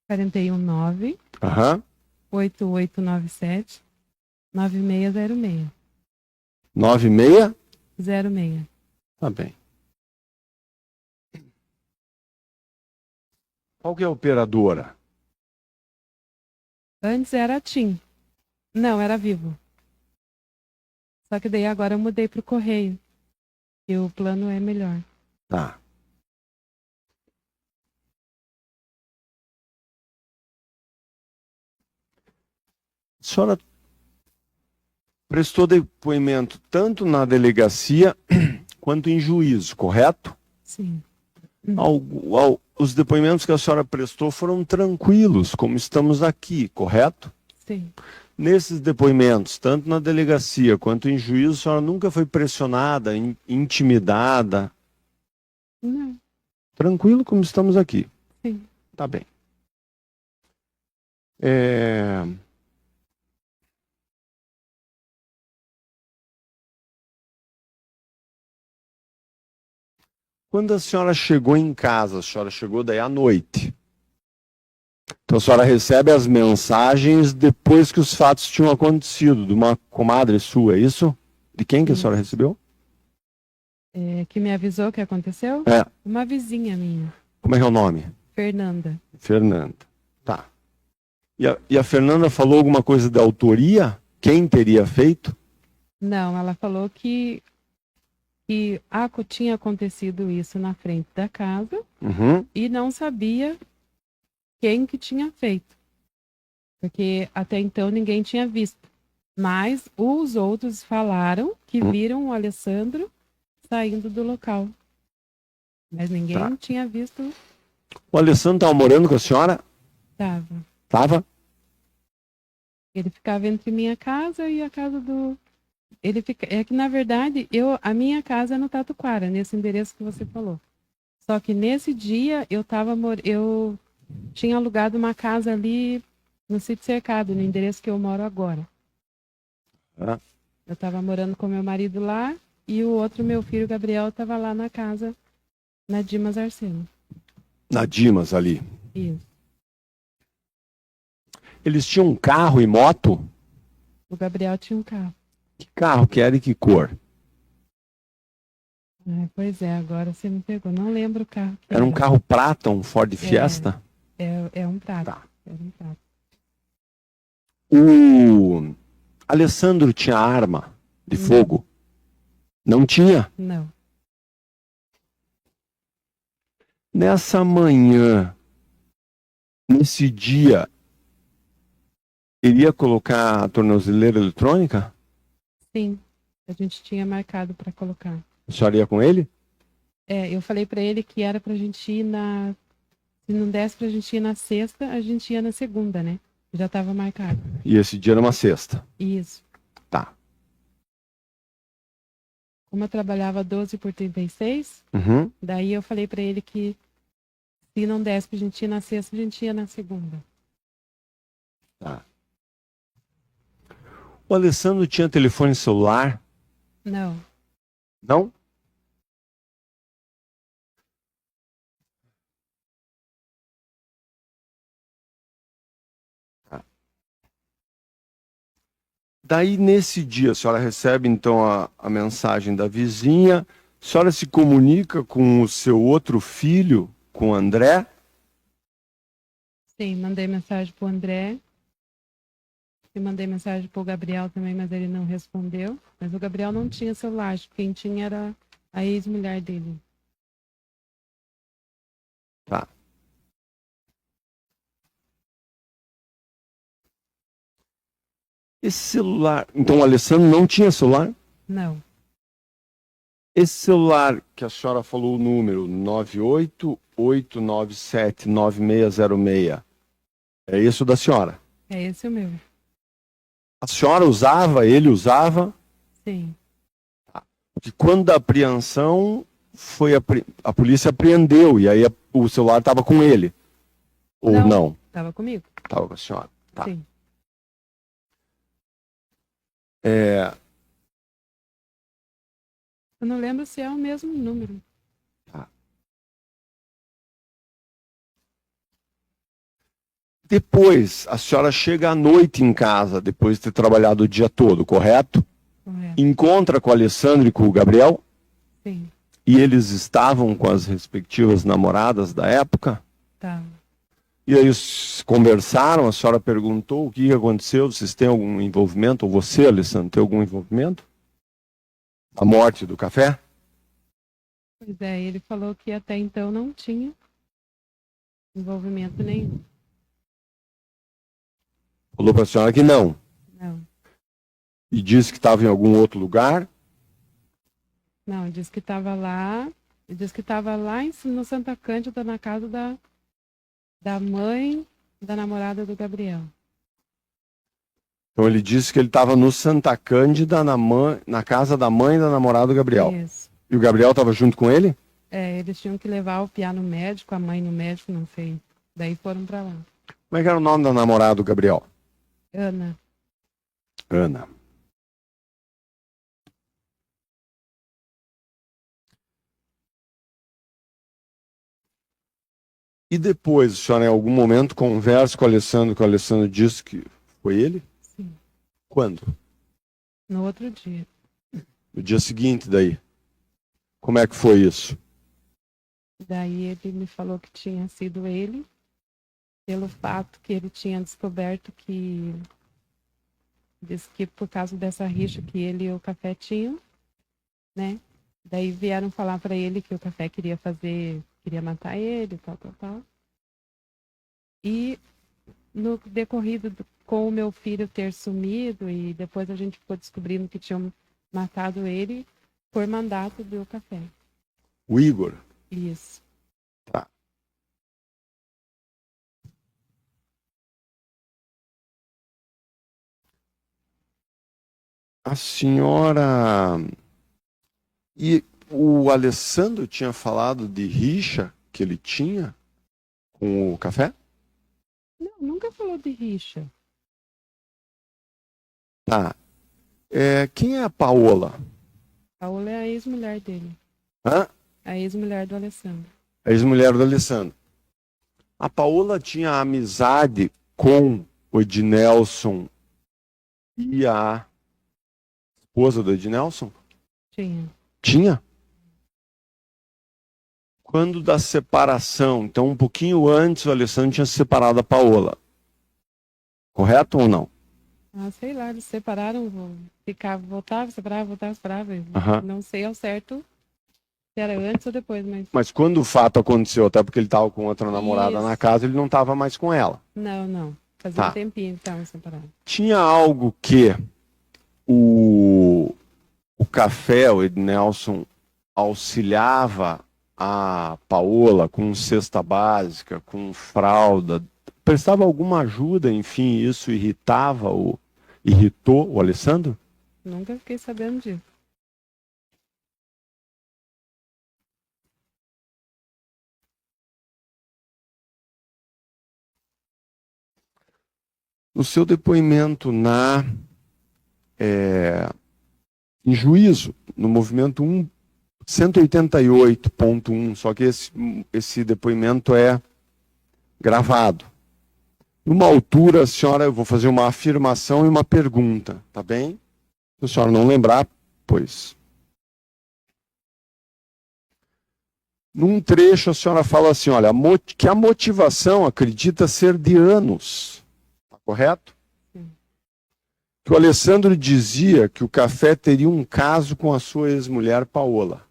419 Aham. 8897 9606. 96? 06. Tá bem. Qual que é a operadora? Antes era a TIM. Não, era Vivo. Só que daí agora eu mudei pro Correio. E o plano é melhor. Tá. A senhora prestou depoimento tanto na delegacia quanto em juízo, correto? Sim. Os depoimentos que a senhora prestou foram tranquilos, como estamos aqui, correto? Sim. Nesses depoimentos, tanto na delegacia quanto em juízo, a senhora nunca foi pressionada, intimidada? Não. Tranquilo como estamos aqui. Sim. Tá bem. Quando a senhora chegou em casa, a senhora chegou daí à noite. Então a senhora recebe as mensagens depois que os fatos tinham acontecido, de uma comadre sua, é isso? De quem que a senhora recebeu? Que me avisou o que aconteceu? É. Uma vizinha minha, Como é que é o nome? Fernanda. Fernanda. Tá. E a Fernanda falou alguma coisa da autoria? Quem teria feito? Não, ela falou que tinha acontecido isso na frente da casa Uhum. e não sabia quem que tinha feito. Porque até então ninguém tinha visto. Mas os outros falaram que viram o Alessandro saindo do local. Mas ninguém tinha visto. O Alessandro estava morando com a senhora? Tava. Tava? Ele ficava entre minha casa e a casa do... É que, na verdade, a minha casa é no Tatuquara, nesse endereço que você falou. Só que nesse dia eu tinha alugado uma casa ali no Sítio Cercado, no endereço que eu moro agora. Ah. Eu estava morando com meu marido lá e o outro, meu filho, Gabriel, estava lá na casa, na Dimas Arseno. Na Dimas, ali. Isso. Eles tinham um carro e moto? O Gabriel tinha um carro. Que carro que era e que cor? Pois é, agora você me pegou. Não lembro o carro que Era um carro prata, um Ford Fiesta? É um prata. Tá. Era um prata. O Alessandro tinha arma de fogo? Não tinha? Não. Nessa manhã, nesse dia, ele ia colocar a tornozeleira eletrônica? Sim. A gente tinha marcado para colocar. A senhora ia com ele? Eu falei para ele que era pra gente ir na... Se não desse pra gente ir na sexta, a gente ia na segunda, né? Já estava marcado. E esse dia era uma sexta? Isso. Tá. como eu trabalhava 12 por 36, Uhum. daí eu falei pra ele que se não desse pra gente ir na sexta, a gente ia na segunda. Tá. O Alessandro tinha telefone celular? Não, Não? Tá. Daí, nesse dia, a senhora recebe, então, a mensagem da vizinha. A senhora se comunica com o seu outro filho, com o André? sim, mandei mensagem pro André. E mandei mensagem pro Gabriel também, mas ele não respondeu. Mas o Gabriel não tinha celular, acho que quem tinha era a ex-mulher dele. Tá. Esse celular... Então, o Alessandro não tinha celular? Não, Esse celular que a senhora falou o número, 988979606, é isso da senhora? é esse o meu. A senhora usava, ele usava, Sim, que quando da apreensão, a polícia apreendeu, e aí o celular estava com ele. Ou Não. não? tava comigo. Estava com a senhora. Tá. Sim. É, Eu não lembro se é o mesmo número. depois, a senhora chega à noite em casa, depois de ter trabalhado o dia todo, correto? Correto. Encontra com o Alessandro e com o Gabriel? Sim, E eles estavam com as respectivas namoradas da época? tava. E aí eles conversaram, a senhora perguntou o que aconteceu, vocês têm algum envolvimento, ou você, Alessandro, tem algum envolvimento? A morte do café? Pois é, ele falou que até então não tinha envolvimento nenhum. Falou para a senhora que não. Não, E disse que estava em algum outro lugar? não, ele disse que estava lá. Ele disse que estava lá no Santa Cândida, na casa da mãe da namorada do Gabriel. Então ele disse que ele estava no Santa Cândida, na casa da mãe da namorada do Gabriel. Isso. E o Gabriel estava junto com ele? É, eles tinham que levar o piá no médico, a mãe no médico, não sei. Daí foram pra lá. Como é que era o nome da namorada do Gabriel? Ana, Ana. E depois, a senhora em algum momento conversa com o Alessandro, que o Alessandro disse que foi ele? sim, Quando? no outro dia. No dia seguinte daí. Como é que foi isso? Daí ele me falou que tinha sido ele, pelo fato que ele tinha descoberto que... Disse que por causa dessa rixa que ele e o Café tinham, né? Daí vieram falar pra ele que o Café queria matar ele, tal, tal, tal. E no decorrido com o meu filho ter sumido e depois a gente ficou descobrindo que tinham matado ele por mandato do Café. O Igor. Isso. Tá. A senhora... E o Alessandro tinha falado de rixa que ele tinha com o café? Não, nunca falou de rixa. Tá. Quem é a Paola? Paola é a ex-mulher dele. Hã? A ex-mulher do Alessandro. A ex-mulher do Alessandro. A Paola tinha amizade com o Ednelson e a esposa do Ednelson? Tinha. Tinha? Quando da separação, então um pouquinho antes o Alessandro tinha se separado da Paola. Correto ou não? Ah, sei lá, eles separaram, voltava, separava. Aham. Não sei ao certo se era antes ou depois, mas Mas quando o fato aconteceu, até porque ele estava com outra namorada Isso. na casa, ele não estava mais com ela. não. Fazia Tá. um tempinho que estavam separados. Tinha algo que o café, o Ednelson, auxiliava a Paola com cesta básica, com fralda, prestava alguma ajuda, enfim, isso irritou o Alessandro? Nunca fiquei sabendo disso. No seu depoimento em juízo, no movimento 188.1, só que esse depoimento é gravado. Numa altura, a senhora, eu vou fazer uma afirmação e uma pergunta, tá bem? Se a senhora não lembrar, pois. Num trecho, a senhora fala assim, olha, que a motivação acredita ser de anos. Tá correto? Sim. Que o Alessandro dizia que o Café teria um caso com a sua ex-mulher, Paola.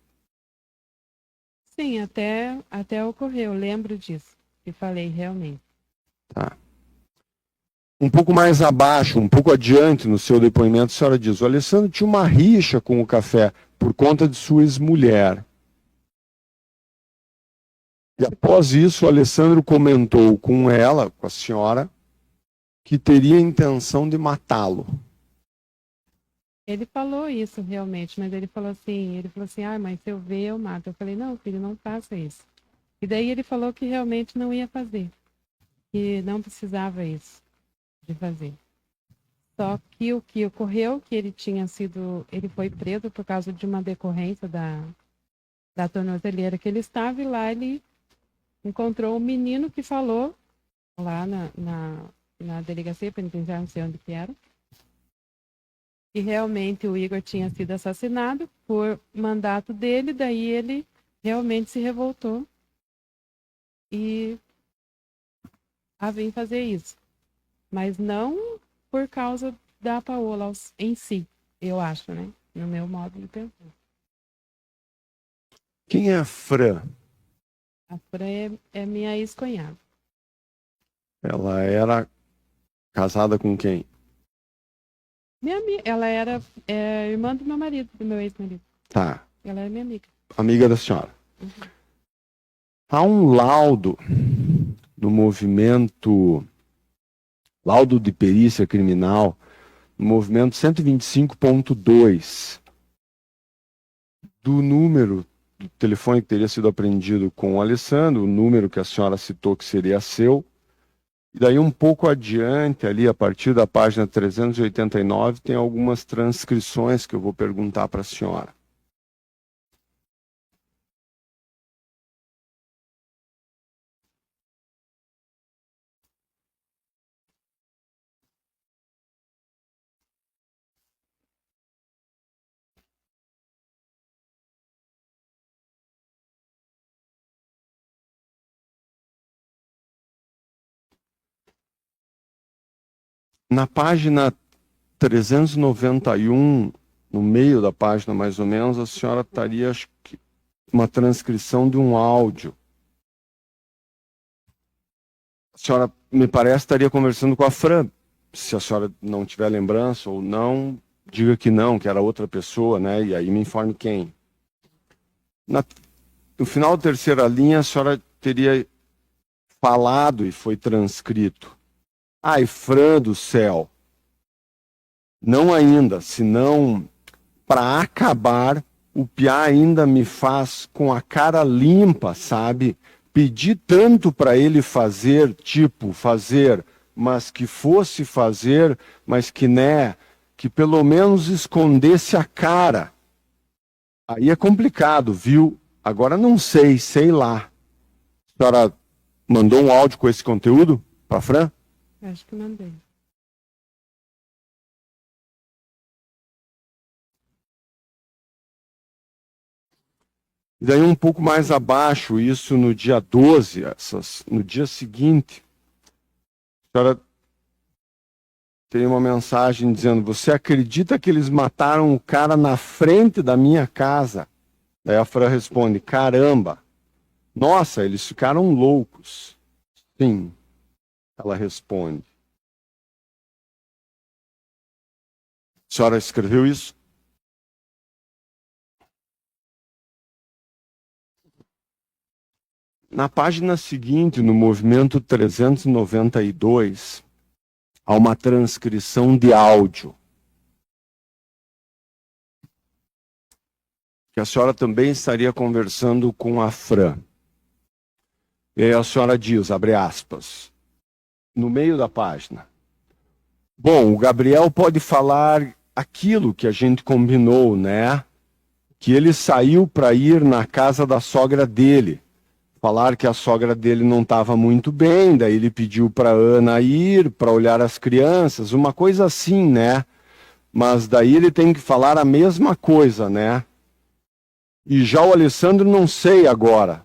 Sim, até ocorreu, eu lembro disso. E falei, realmente. Tá. Um pouco mais abaixo, um pouco adiante no seu depoimento, a senhora diz, o Alessandro tinha uma rixa com o Café por conta de sua ex-mulher. E após isso, o Alessandro comentou com ela, com a senhora, que teria a intenção de matá-lo. Ele falou isso realmente, mas ele falou assim, mas se eu ver, eu mato. Eu falei, não, filho, não faça isso. E daí ele falou que realmente não ia fazer. Que não precisava isso de fazer. Só que o que ocorreu, que ele foi preso por causa de uma decorrência da tornozeleira que ele estava, e lá ele encontrou um menino que falou, lá na delegacia penitenciária, não sei onde que era, que realmente o Igor tinha sido assassinado por mandato dele, daí ele realmente se revoltou e vir fazer isso. Mas não por causa da Paola em si, eu acho, né? No meu modo de pensar. Quem é a Fran? A Fran é minha ex-cunhada. Ela era casada com quem? Ela era irmã do meu marido, do meu ex-marido. Tá. Ela era minha amiga. Amiga da senhora. Uhum. Há um laudo no movimento, laudo de perícia criminal, no movimento 125.2, do número do telefone que teria sido apreendido com o Alessandro, o número que a senhora citou que seria seu. E daí um pouco adiante, ali a partir da página 389, tem algumas transcrições que eu vou perguntar para a senhora. Na página 391, no meio da página mais ou menos, a senhora estaria, acho que, uma transcrição de um áudio. A senhora, me parece, estaria conversando com a Fran. Se a senhora não tiver lembrança ou não, diga que não, que era outra pessoa, né? E aí me informe quem. No final da terceira linha, a senhora teria falado e foi transcrito. Ai, Fran do céu. Não ainda, senão, para acabar, o piá ainda me faz com a cara limpa, sabe? Pedi tanto para ele fazer, mas que fosse fazer, mas que, né, que pelo menos escondesse a cara. Aí é complicado, viu? Agora não sei lá. A senhora mandou um áudio com esse conteúdo para a Fran? Acho que mandei. E daí um pouco mais abaixo, isso no dia 12, no dia seguinte, a senhora tem uma mensagem dizendo, você acredita que eles mataram o cara na frente da minha casa? Daí a Fran responde, caramba, nossa, eles ficaram loucos. Sim, ela responde. A senhora escreveu isso? Na página seguinte, no movimento 392, há uma transcrição de áudio. Que a senhora também estaria conversando com a Fran. E aí a senhora diz, abre aspas, no meio da página, Bom, o Gabriel pode falar aquilo que a gente combinou, né? Que ele saiu para ir na casa da sogra dele. Falar que a sogra dele não estava muito bem, daí ele pediu para Ana ir para olhar as crianças, uma coisa assim, né? Mas daí ele tem que falar a mesma coisa, né? E já o Alessandro não sei agora.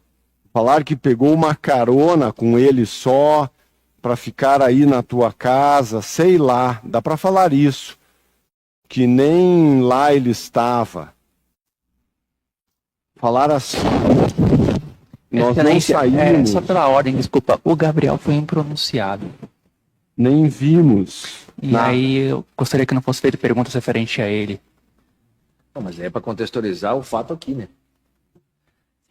Falar que pegou uma carona com ele só para ficar aí na tua casa, sei lá, dá para falar isso. Que nem lá ele estava. Falar assim. Nós não Excelência, saímos, só pela ordem, desculpa, o Gabriel foi impronunciado. nem vimos. E aí eu gostaria que não fosse feita perguntas referente a ele. Não, mas é para contextualizar o fato aqui, né?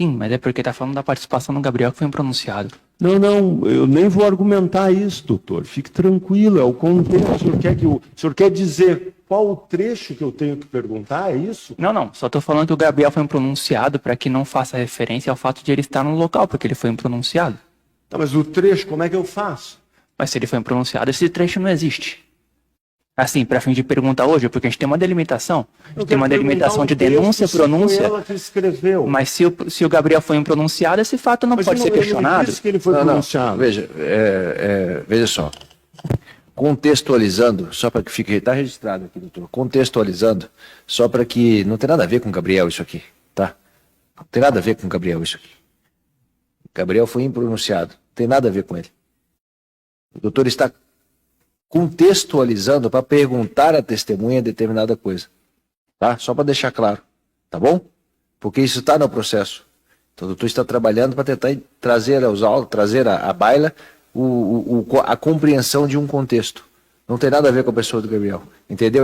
Sim, mas é porque tá falando da participação do Gabriel que foi impronunciado. Não, eu nem vou argumentar isso, doutor. Fique tranquilo, é o contexto. O senhor quer dizer qual o trecho que eu tenho que perguntar, é isso? Não, só tô falando que o Gabriel foi impronunciado para que não faça referência ao fato de ele estar no local, porque ele foi impronunciado. Tá, mas o trecho, como é que eu faço? Mas se ele foi impronunciado, esse trecho não existe. Assim, para fim de pergunta hoje, porque a gente tem uma delimitação. A gente tem uma delimitação de denúncia, pronúncia. Foi ela que escreveu. Mas se o Gabriel foi impronunciado, esse fato não pode ser questionado. Ele disse que ele foi pronunciado. Veja, veja só. Contextualizando, só para que fique, está registrado aqui, doutor. Contextualizando, só para que não tem nada a ver com o Gabriel isso aqui, tá? Não tem nada a ver com o Gabriel isso aqui. Gabriel foi impronunciado, não tem nada a ver com ele. O doutor está contextualizando para perguntar à testemunha determinada coisa, tá? Só para deixar claro, tá bom? Porque isso está no processo. Então o doutor está trabalhando para tentar trazer aos autos, trazer à baila a compreensão de um contexto. Não tem nada a ver com a pessoa do Gabriel. Entendeu?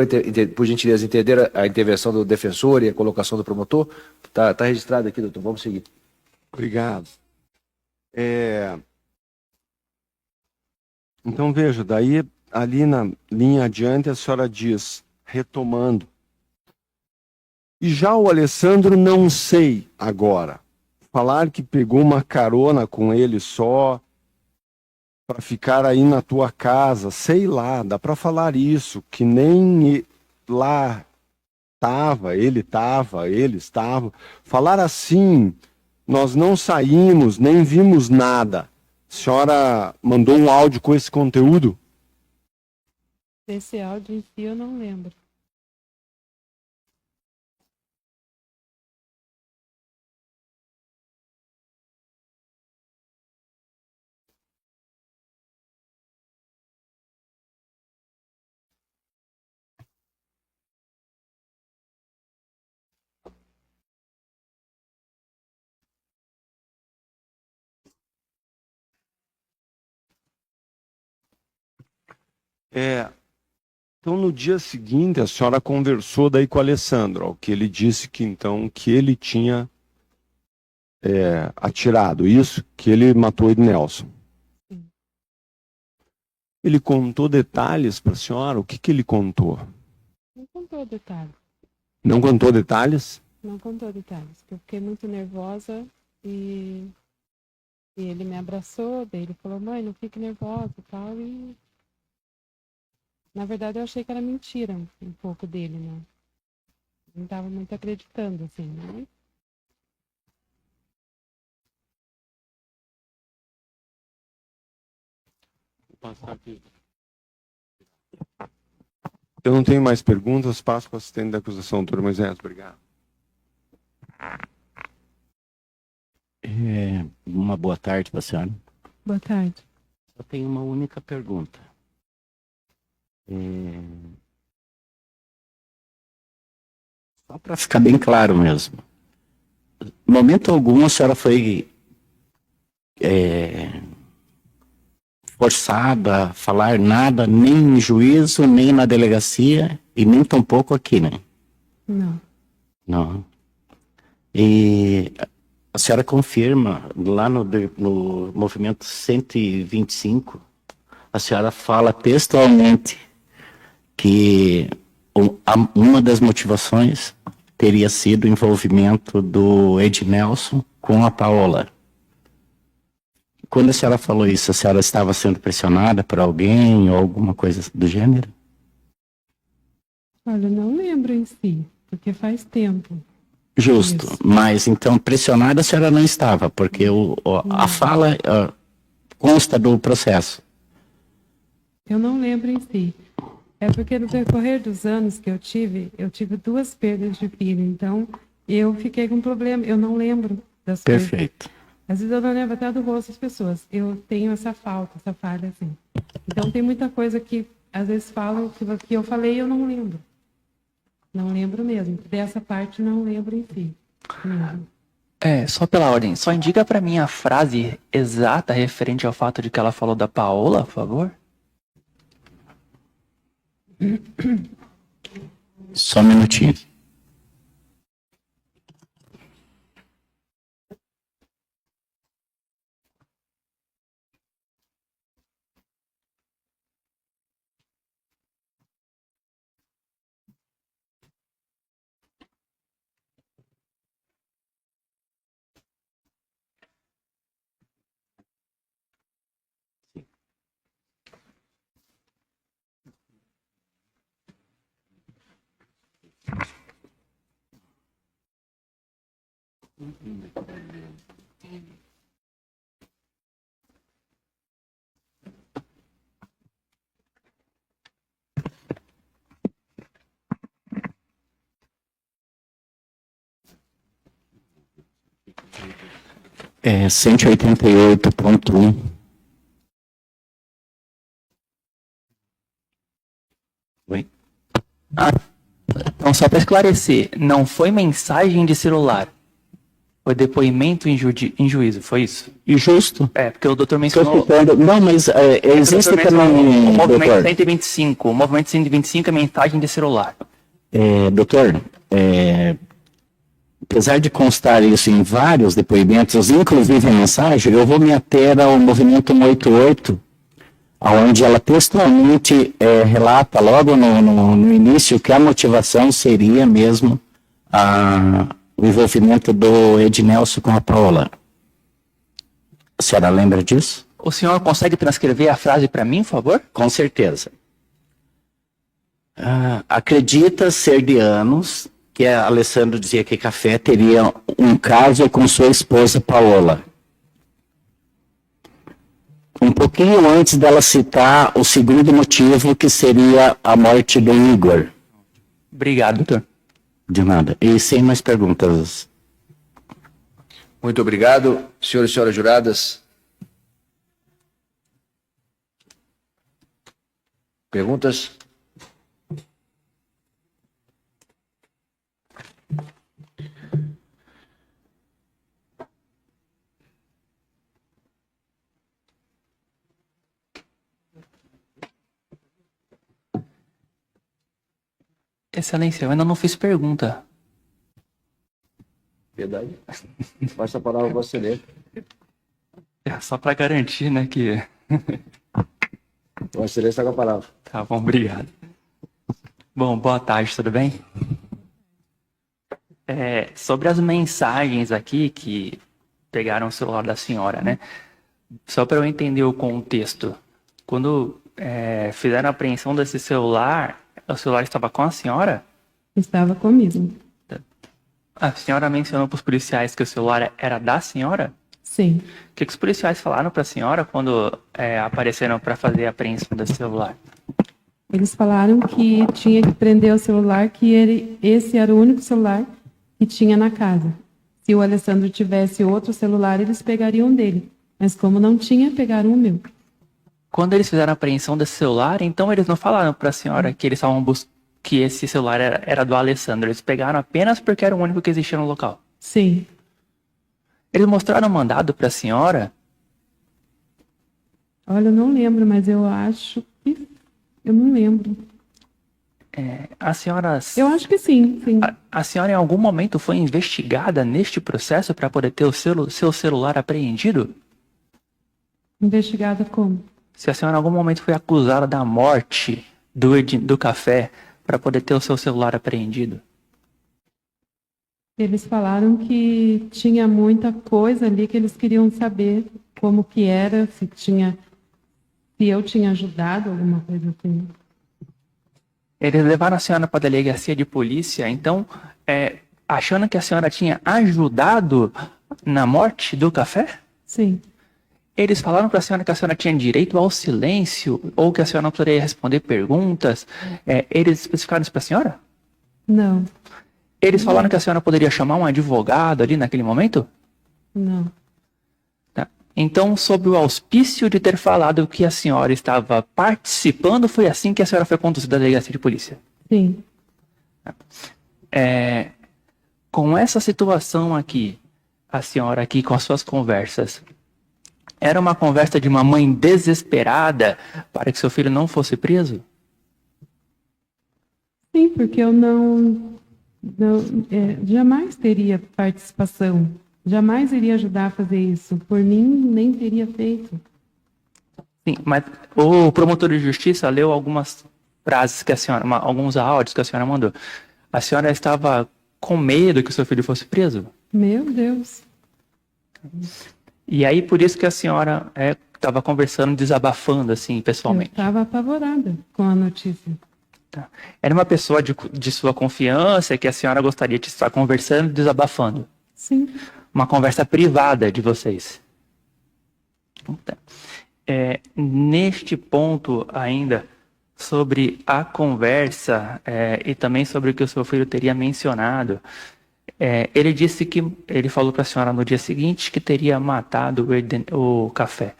Por gentileza, entender a intervenção do defensor e a colocação do promotor? Tá registrado aqui, doutor. Vamos seguir. Obrigado. Então veja, daí ali na linha adiante a senhora diz, retomando. E já o Alessandro não sei agora. Falar que pegou uma carona com ele só para ficar aí na tua casa, sei lá, dá para falar isso, que nem lá eles estavam. Falar assim, nós não saímos, nem vimos nada. A senhora mandou um áudio com esse conteúdo? Esse áudio em si eu não lembro. Então, no dia seguinte, a senhora conversou daí com o Alessandro, ó, que ele disse que então que ele tinha atirado isso, que ele matou o Ednelson. Sim. Ele contou detalhes para a senhora? O que ele contou? Não contou detalhes. Não contou detalhes? Não contou detalhes. Porque eu fiquei muito nervosa e ele me abraçou, daí ele falou, mãe, não fique nervosa e tal. E na verdade eu achei que era mentira um pouco dele, né? Não estava muito acreditando, assim, né? Eu não tenho mais perguntas, passo para o assistente da acusação, doutor Moisés, obrigado. Uma boa tarde para a senhora. Boa tarde. Eu tenho uma única pergunta. Só para ficar bem claro mesmo. Em momento algum a senhora foi forçada a falar nada, nem em juízo, nem na delegacia, e nem tampouco aqui, né? Não. Não. E a senhora confirma, lá no movimento 125, a senhora fala textualmente que uma das motivações teria sido o envolvimento do Ednelson com a Paola. Quando a senhora falou isso, a senhora estava sendo pressionada por alguém ou alguma coisa do gênero? Olha, eu não lembro em si, porque faz tempo. Justo, Isso. mas então pressionada a senhora não estava, porque a fala consta do processo. Eu não lembro em si. É porque no decorrer dos anos que eu tive 2 perdas de filho, então eu fiquei com problema, eu não lembro das coisas. Perfeito. Às vezes eu não lembro até do rosto das pessoas. Eu tenho essa falta, essa falha, assim. Então tem muita coisa que às vezes falam que eu falei e eu não lembro. Não lembro mesmo. Dessa parte não lembro em si. Mesmo. Só pela ordem, só indica pra mim a frase exata referente ao fato de que ela falou da Paola, por favor. Só um minutinho. É 188.1. Oi? Então, só para esclarecer, não foi mensagem de celular. Foi depoimento em juízo, foi isso? E justo. Porque o doutor Estou mencionou... escutando. Não, mas existe o doutor mencionou também, o movimento doutor. 125. O movimento 125 é mensagem de celular. Doutor, apesar de constar isso em vários depoimentos, inclusive em mensagem, eu vou me ater ao movimento 188, onde ela textualmente relata logo no início que a motivação seria mesmo o envolvimento do Ednelson com a Paola. A senhora lembra disso? O senhor consegue transcrever a frase para mim, por favor? Com certeza. Acredita ser de anos que a Alessandro dizia que Café teria um caso com sua esposa Paola. Um pouquinho antes dela citar o segundo motivo, que seria a morte do Igor. Obrigado, doutor. De nada. E sem mais perguntas. Muito obrigado, senhores e senhoras juradas. Perguntas? Excelência, eu ainda não fiz pergunta. Verdade. Passa a palavra para você ler. Só para garantir, né, que... Vossa Excelência está com a palavra. Tá bom, obrigado. Bom, boa tarde, tudo bem? Sobre as mensagens aqui que pegaram o celular da senhora, né? Só para eu entender o contexto. Quando fizeram a apreensão desse celular, o celular estava com a senhora? Estava comigo. A senhora mencionou para os policiais que o celular era da senhora? Sim. O que os policiais falaram para a senhora quando apareceram para fazer a apreensão desse celular? Eles falaram que tinha que prender o celular, que esse era o único celular que tinha na casa. Se o Alessandro tivesse outro celular, eles pegariam dele. Mas como não tinha, pegaram o meu. Quando eles fizeram a apreensão desse celular, então eles não falaram para a senhora que eles estavam que esse celular era do Alessandro. Eles pegaram apenas porque era o único que existia no local. Sim. Eles mostraram o mandado para a senhora? Olha, eu não lembro, mas eu acho que... Eu não lembro. A senhora... Eu acho que sim, sim. A senhora em algum momento foi investigada neste processo para poder ter o seu celular apreendido? Investigada como? Se a senhora em algum momento foi acusada da morte do Café para poder ter o seu celular apreendido? Eles falaram que tinha muita coisa ali que eles queriam saber como que era, se eu tinha ajudado, alguma coisa assim. Eles levaram a senhora para a delegacia de polícia, então, achando que a senhora tinha ajudado na morte do café? Sim. Eles falaram para a senhora tinha direito ao silêncio, ou que a senhora não poderia responder perguntas. Eles especificaram isso para a senhora? Não. Eles falaram que a senhora poderia chamar um advogado ali naquele momento? Não. Tá. Então, sob o auspício de ter falado que a senhora estava participando, foi assim que a senhora foi conduzida à delegacia de polícia? Sim. Com essa situação aqui, a senhora aqui com as suas conversas, era uma conversa de uma mãe desesperada para que seu filho não fosse preso? Sim, porque eu jamais teria participação. Jamais iria ajudar a fazer isso. Por mim, nem teria feito. Sim, mas o promotor de justiça leu algumas frases que a senhora, alguns áudios que a senhora mandou. A senhora estava com medo que o seu filho fosse preso? Meu Deus. E aí, por isso que a senhora estava conversando, desabafando, assim, Eu pessoalmente. estava apavorada com a notícia. Tá. Era uma pessoa de sua confiança que a senhora gostaria de estar conversando, desabafando. Sim. Uma conversa privada de vocês. Tá. Neste ponto ainda, sobre a conversa e também sobre o que o seu filho teria mencionado, ele disse que, ele falou para a senhora no dia seguinte que teria matado o café.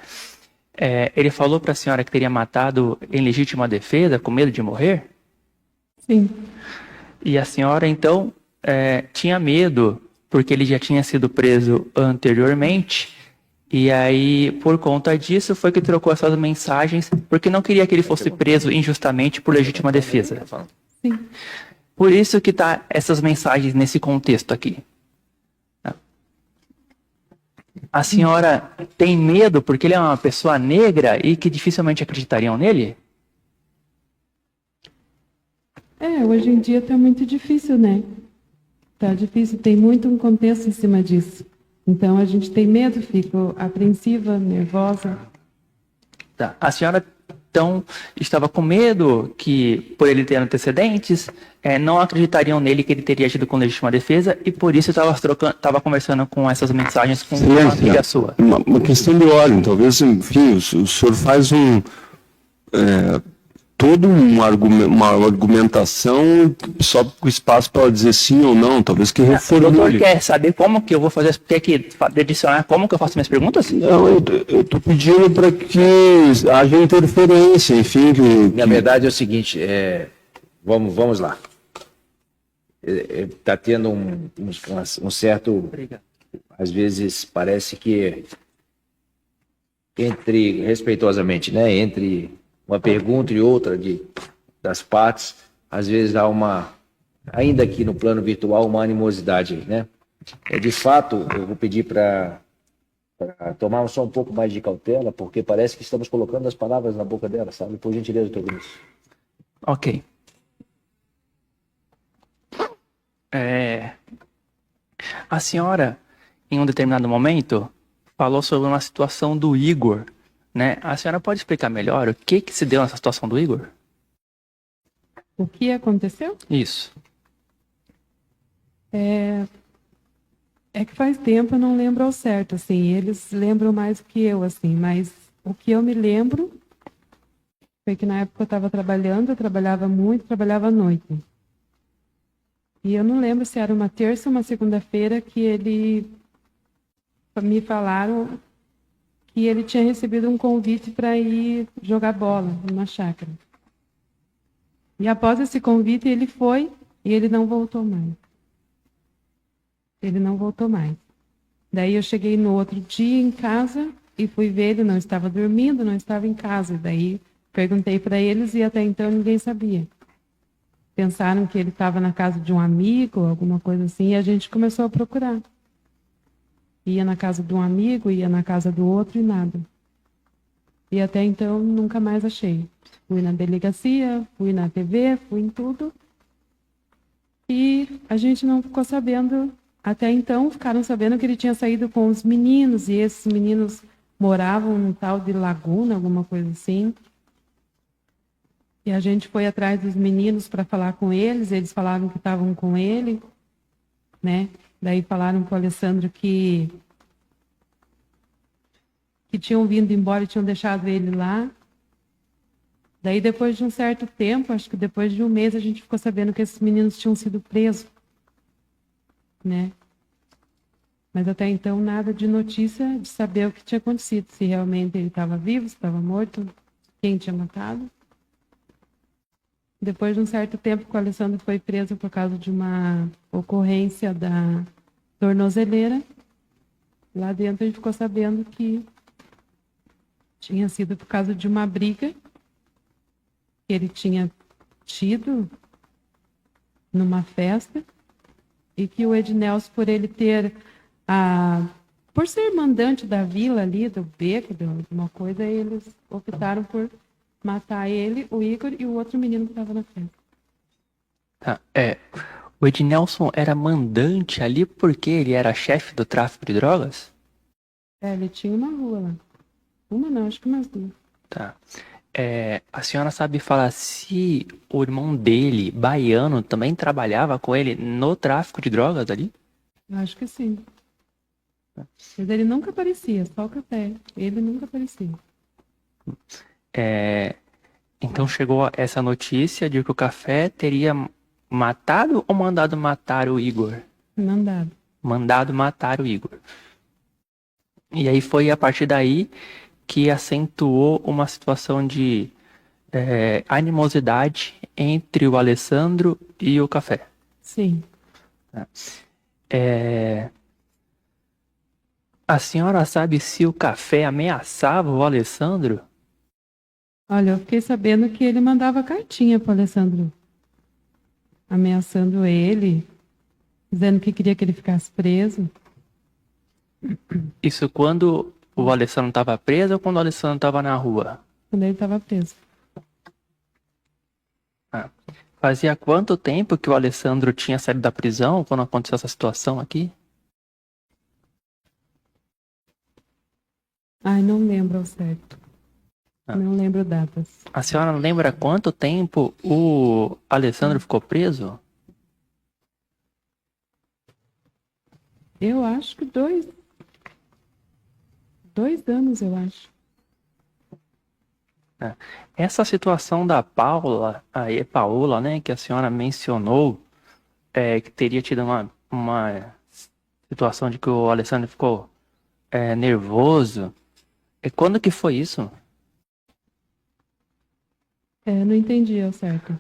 Ele falou para a senhora que teria matado em legítima defesa, com medo de morrer? Sim. E a senhora, então, tinha medo, porque ele já tinha sido preso anteriormente, e aí, por conta disso, foi que trocou essas mensagens, porque não queria que ele fosse preso injustamente por legítima defesa. Sim. Por isso que tá essas mensagens nesse contexto aqui. A senhora tem medo porque ele é uma pessoa negra e que dificilmente acreditariam nele? Hoje em dia tá muito difícil, né? Tá difícil, tem muito um contexto em cima disso. Então a gente tem medo, fica apreensiva, nervosa. Tá. A senhora, então, estava com medo que, por ele ter antecedentes, não acreditariam nele que ele teria agido com legítima defesa e por isso estava conversando com essas mensagens com uma amiga sua. Uma questão de ordem, talvez, enfim, o senhor faz toda uma argumentação só com espaço para dizer sim ou não, talvez que O doutor reformule. quer saber como que eu vou fazer, quer que adicionar como que eu faço minhas perguntas? Não, eu estou pedindo para que haja interferência, enfim. Na verdade é o seguinte, vamos lá. Está tendo um certo, Obrigado. às vezes parece que respeitosamente, né, entre uma pergunta e outra das partes, às vezes há ainda aqui no plano virtual, uma animosidade, né? De fato, eu vou pedir para tomar só um pouco mais de cautela, porque parece que estamos colocando as palavras na boca dela, sabe? Por gentileza, doutor Vinícius. Ok. A senhora, em um determinado momento, falou sobre uma situação do Igor, né? A senhora pode explicar melhor o que se deu nessa situação do Igor? O que aconteceu? Isso. É que faz tempo, eu não lembro ao certo, assim, eles lembram mais do que eu, assim, mas o que eu me lembro foi que na época eu estava trabalhando, eu trabalhava muito, trabalhava à noite. E eu não lembro se era uma terça ou uma segunda-feira que me falaram que ele tinha recebido um convite para ir jogar bola numa chácara. E após esse convite ele foi e ele não voltou mais. Ele não voltou mais. Daí eu cheguei no outro dia em casa e fui ver, ele não estava dormindo, não estava em casa. Daí perguntei para eles e até então ninguém sabia. Pensaram que ele estava na casa de um amigo, alguma coisa assim, e a gente começou a procurar. Ia na casa de um amigo, ia na casa do outro e nada. E até então nunca mais achei. Fui na delegacia, fui na TV, fui em tudo. E a gente não ficou sabendo. Até então ficaram sabendo que ele tinha saído com os meninos, e esses meninos moravam num tal de Laguna, alguma coisa assim. E a gente foi atrás dos meninos para falar com eles falaram que estavam com ele, né? Daí falaram com o Alessandro que tinham vindo embora e tinham deixado ele lá. Daí, depois de um certo tempo, acho que depois de um mês, a gente ficou sabendo que esses meninos tinham sido presos, né? Mas até então, nada de notícia de saber o que tinha acontecido, se realmente ele estava vivo, se estava morto, quem tinha matado. Depois de um certo tempo que o Alessandro foi preso por causa de uma ocorrência da tornozeleira, lá dentro a gente ficou sabendo que tinha sido por causa de uma briga que ele tinha tido numa festa e que o Ednelson, por ele ter por ser mandante da vila ali, do beco, de uma coisa, eles optaram por matar ele, o Igor e o outro menino que estava na festa. Tá, o Ednelson era mandante ali porque ele era chefe do tráfico de drogas? Ele tinha uma rua lá. Uma não, acho que umas duas. Tá. A senhora sabe falar se o irmão dele, baiano, também trabalhava com ele no tráfico de drogas ali? Eu acho que sim. Mas ele nunca aparecia, só o café. Ele nunca aparecia. Então chegou essa notícia de que o Café teria matado ou mandado matar o Igor? Mandado. Mandado matar o Igor. E aí foi a partir daí que acentuou uma situação de animosidade entre o Alessandro e o Café. Sim. A senhora sabe se o Café ameaçava o Alessandro? Olha, eu fiquei sabendo que ele mandava cartinha para o Alessandro, ameaçando ele, dizendo que queria que ele ficasse preso. Isso quando o Alessandro estava preso ou quando o Alessandro estava na rua? Quando ele estava preso. Fazia quanto tempo que o Alessandro tinha saído da prisão quando aconteceu essa situação aqui? Ai, não lembro ao certo. Não lembro datas. A senhora lembra quanto tempo o Alessandro ficou preso? Eu acho que 2 anos, eu acho. Essa situação da Paula, né, que a senhora mencionou, que teria tido uma situação de que o Alessandro ficou nervoso. Quando que foi isso? Não entendi ao certo.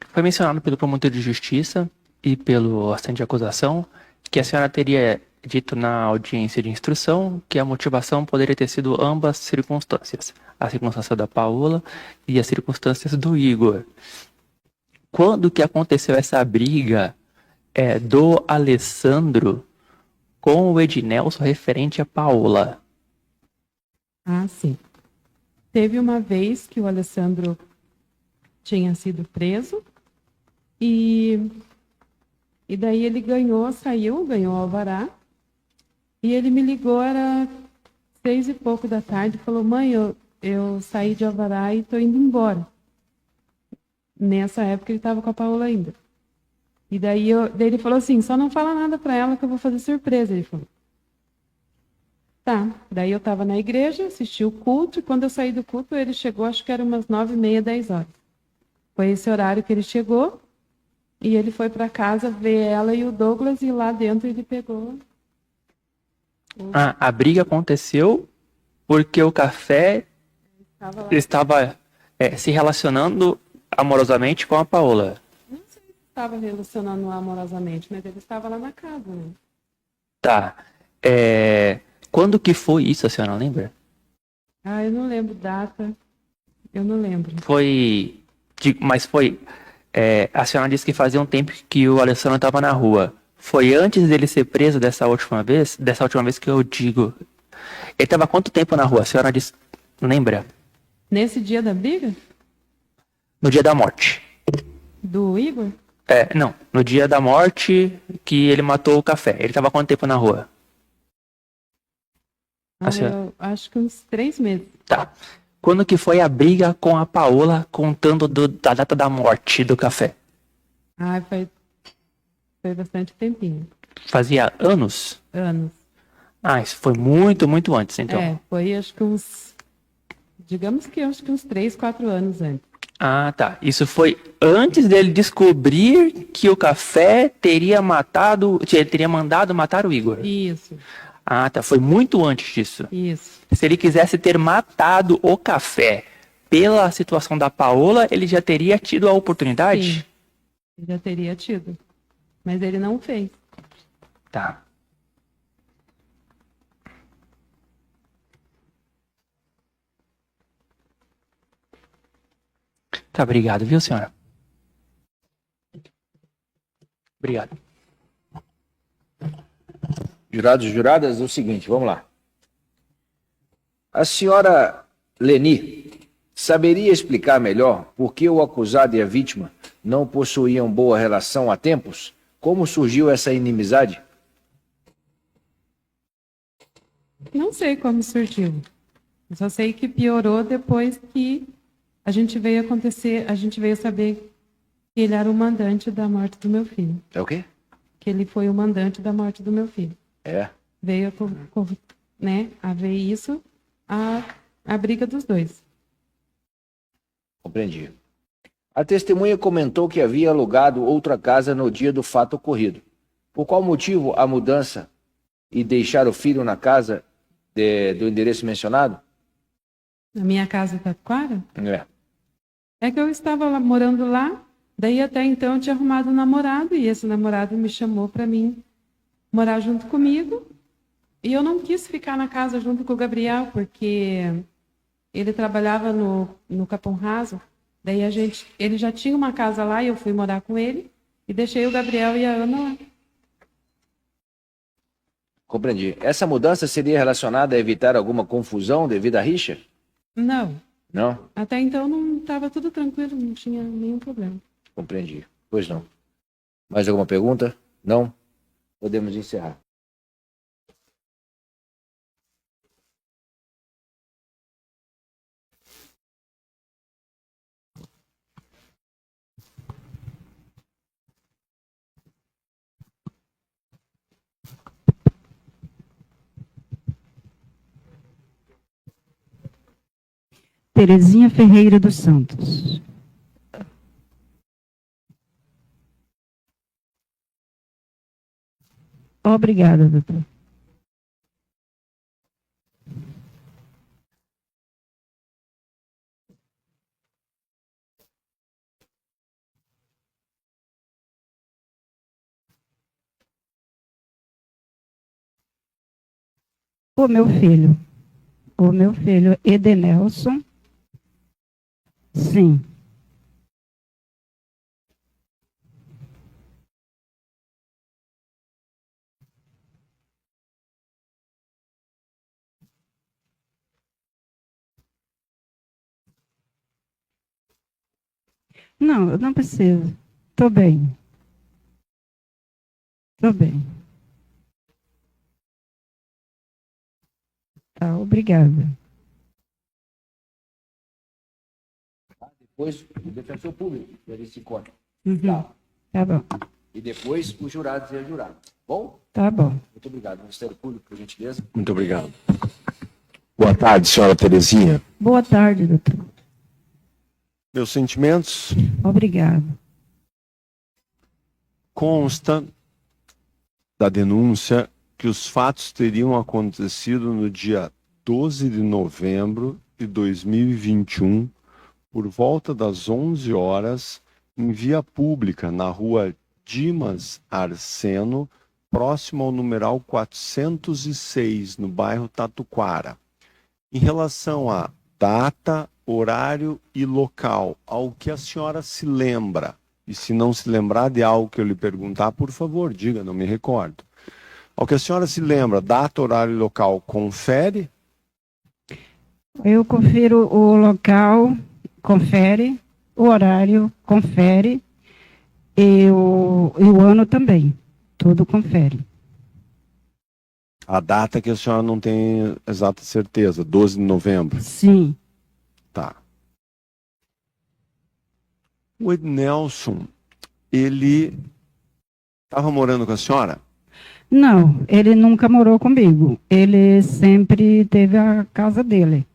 Foi mencionado pelo promotor de justiça e pelo assistente de acusação que a senhora teria dito na audiência de instrução que a motivação poderia ter sido ambas circunstâncias. A circunstância da Paola e as circunstâncias do Igor. Quando que aconteceu essa briga do Alessandro com o Ednelson referente a Paola? Ah, sim. Teve uma vez que o Alessandro tinha sido preso e daí ele ganhou o alvará e ele me ligou, era 6 e pouco da tarde, e falou: mãe, eu saí de alvará e estou indo embora. Nessa época ele estava com a Paola ainda. E daí ele falou assim: só não fala nada para ela que eu vou fazer surpresa. Ele falou. Tá, daí eu estava na igreja, assisti o culto, e quando eu saí do culto, ele chegou, acho que era umas 9h30, 10 horas. Foi esse horário que ele chegou, e ele foi para casa ver ela e o Douglas, e lá dentro ele pegou. A briga aconteceu porque o Café estava se relacionando amorosamente com a Paola. Não sei se estava relacionando amorosamente, mas ele estava lá na casa, né? Tá. Quando que foi isso, a senhora lembra? Ah, eu não lembro data. Eu não lembro. Mas foi... a senhora disse que fazia um tempo que o Alessandro estava na rua. Foi antes dele ser preso dessa última vez? Dessa última vez que eu digo. Ele estava quanto tempo na rua? A senhora disse... Lembra? Nesse dia da briga? No dia da morte. Do Igor? Não. No dia da morte que ele matou o Café. Ele estava quanto tempo na rua? Eu acho que uns 3 meses. Tá. quando que foi a briga com a Paola contando da data da morte do café? Ah, foi bastante tempinho. Fazia anos? Anos. Ah, isso foi muito, muito antes, então. Foi acho que acho que uns 3, 4 anos antes. Ah, tá. Isso foi antes dele descobrir que o café teria mandado matar o Igor. Isso, Ah, tá. Foi muito antes disso. isso. Se ele quisesse ter matado o café pela situação da Paola, ele já teria tido a oportunidade? Sim, ele já teria tido. Mas ele não fez. Tá. Tá, obrigado, viu, senhora? Obrigado. Jurados e juradas, é o seguinte, vamos lá. A senhora Leni saberia explicar melhor por que o acusado e a vítima não possuíam boa relação há tempos? Como surgiu essa inimizade? Não sei como surgiu. Eu só sei que piorou depois que a gente veio saber que ele era o mandante da morte do meu filho. É o quê? Que ele foi o mandante da morte do meu filho. É. Veio a ver isso, a briga dos dois. Compreendi. A testemunha comentou que havia alugado outra casa no dia do fato ocorrido. Por qual motivo a mudança e deixar o filho na casa do endereço mencionado? Na minha casa em Taquara? É. É que eu estava morando lá, daí até então eu tinha arrumado um namorado, e esse namorado me chamou para mim morar junto comigo, e eu não quis ficar na casa junto com o Gabriel, porque ele trabalhava no Capão Raso, daí ele já tinha uma casa lá, e eu fui morar com ele, e deixei o Gabriel e a Ana lá. Compreendi. Essa mudança seria relacionada a evitar alguma confusão devido à rixa? Não, Não? até então não estava tudo tranquilo, não tinha nenhum problema. Compreendi. Pois não. Mais alguma pergunta? Não? Podemos encerrar. Terezinha Ferreira dos Santos. Obrigada, doutor. O meu filho Edenelson. Sim. Não, não precisa. Estou bem. Estou bem. Tá, obrigada. Depois, o defensor público, Clarice Cone. Uhum. Tá bom. E depois, os jurados e a jurada. Bom? Tá bom. Muito obrigado. Ministério Público, por gentileza. Muito obrigado. Boa tarde, senhora Terezinha. Boa tarde, doutor. Meus sentimentos. Obrigada. Consta da denúncia que os fatos teriam acontecido no dia 12 de novembro de 2021, por volta das 11 horas, em via pública, na rua Dimas Arseno, próximo ao numeral 406, no bairro Tatuquara. Em relação a data, horário e local, ao que a senhora se lembra, e se não se lembrar de algo que eu lhe perguntar, por favor, diga, não me recordo. Ao que a senhora se lembra, data, horário e local, confere? Eu confiro o local, confere, o horário, confere, e o ano também, tudo confere. A data que a senhora não tem exata certeza, 12 de novembro. Sim. O Ednelson, ele estava morando com a senhora? Não, ele nunca morou comigo. Ele sempre teve a casa dele,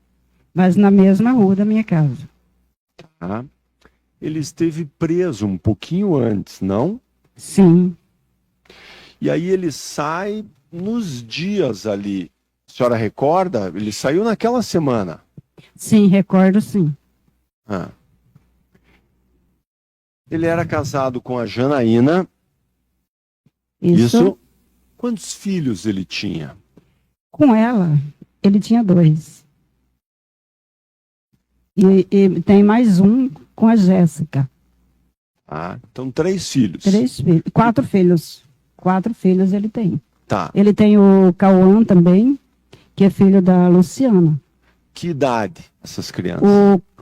mas na mesma rua da minha casa. Tá? Ele esteve preso um pouquinho antes, não? Sim, E aí ele sai nos dias ali. A senhora recorda? Ele saiu naquela semana. sim, recordo sim. Ah. Ele era casado com a Janaína. Isso. Quantos filhos ele tinha? Com ela, ele tinha 2. E tem mais um com a Jéssica. Ah, então 3 filhos. 3 filhos. 4 filhos. 4 filhos ele tem. Tá. Ele tem o Cauã também, que é filho da Luciana. Que idade essas crianças?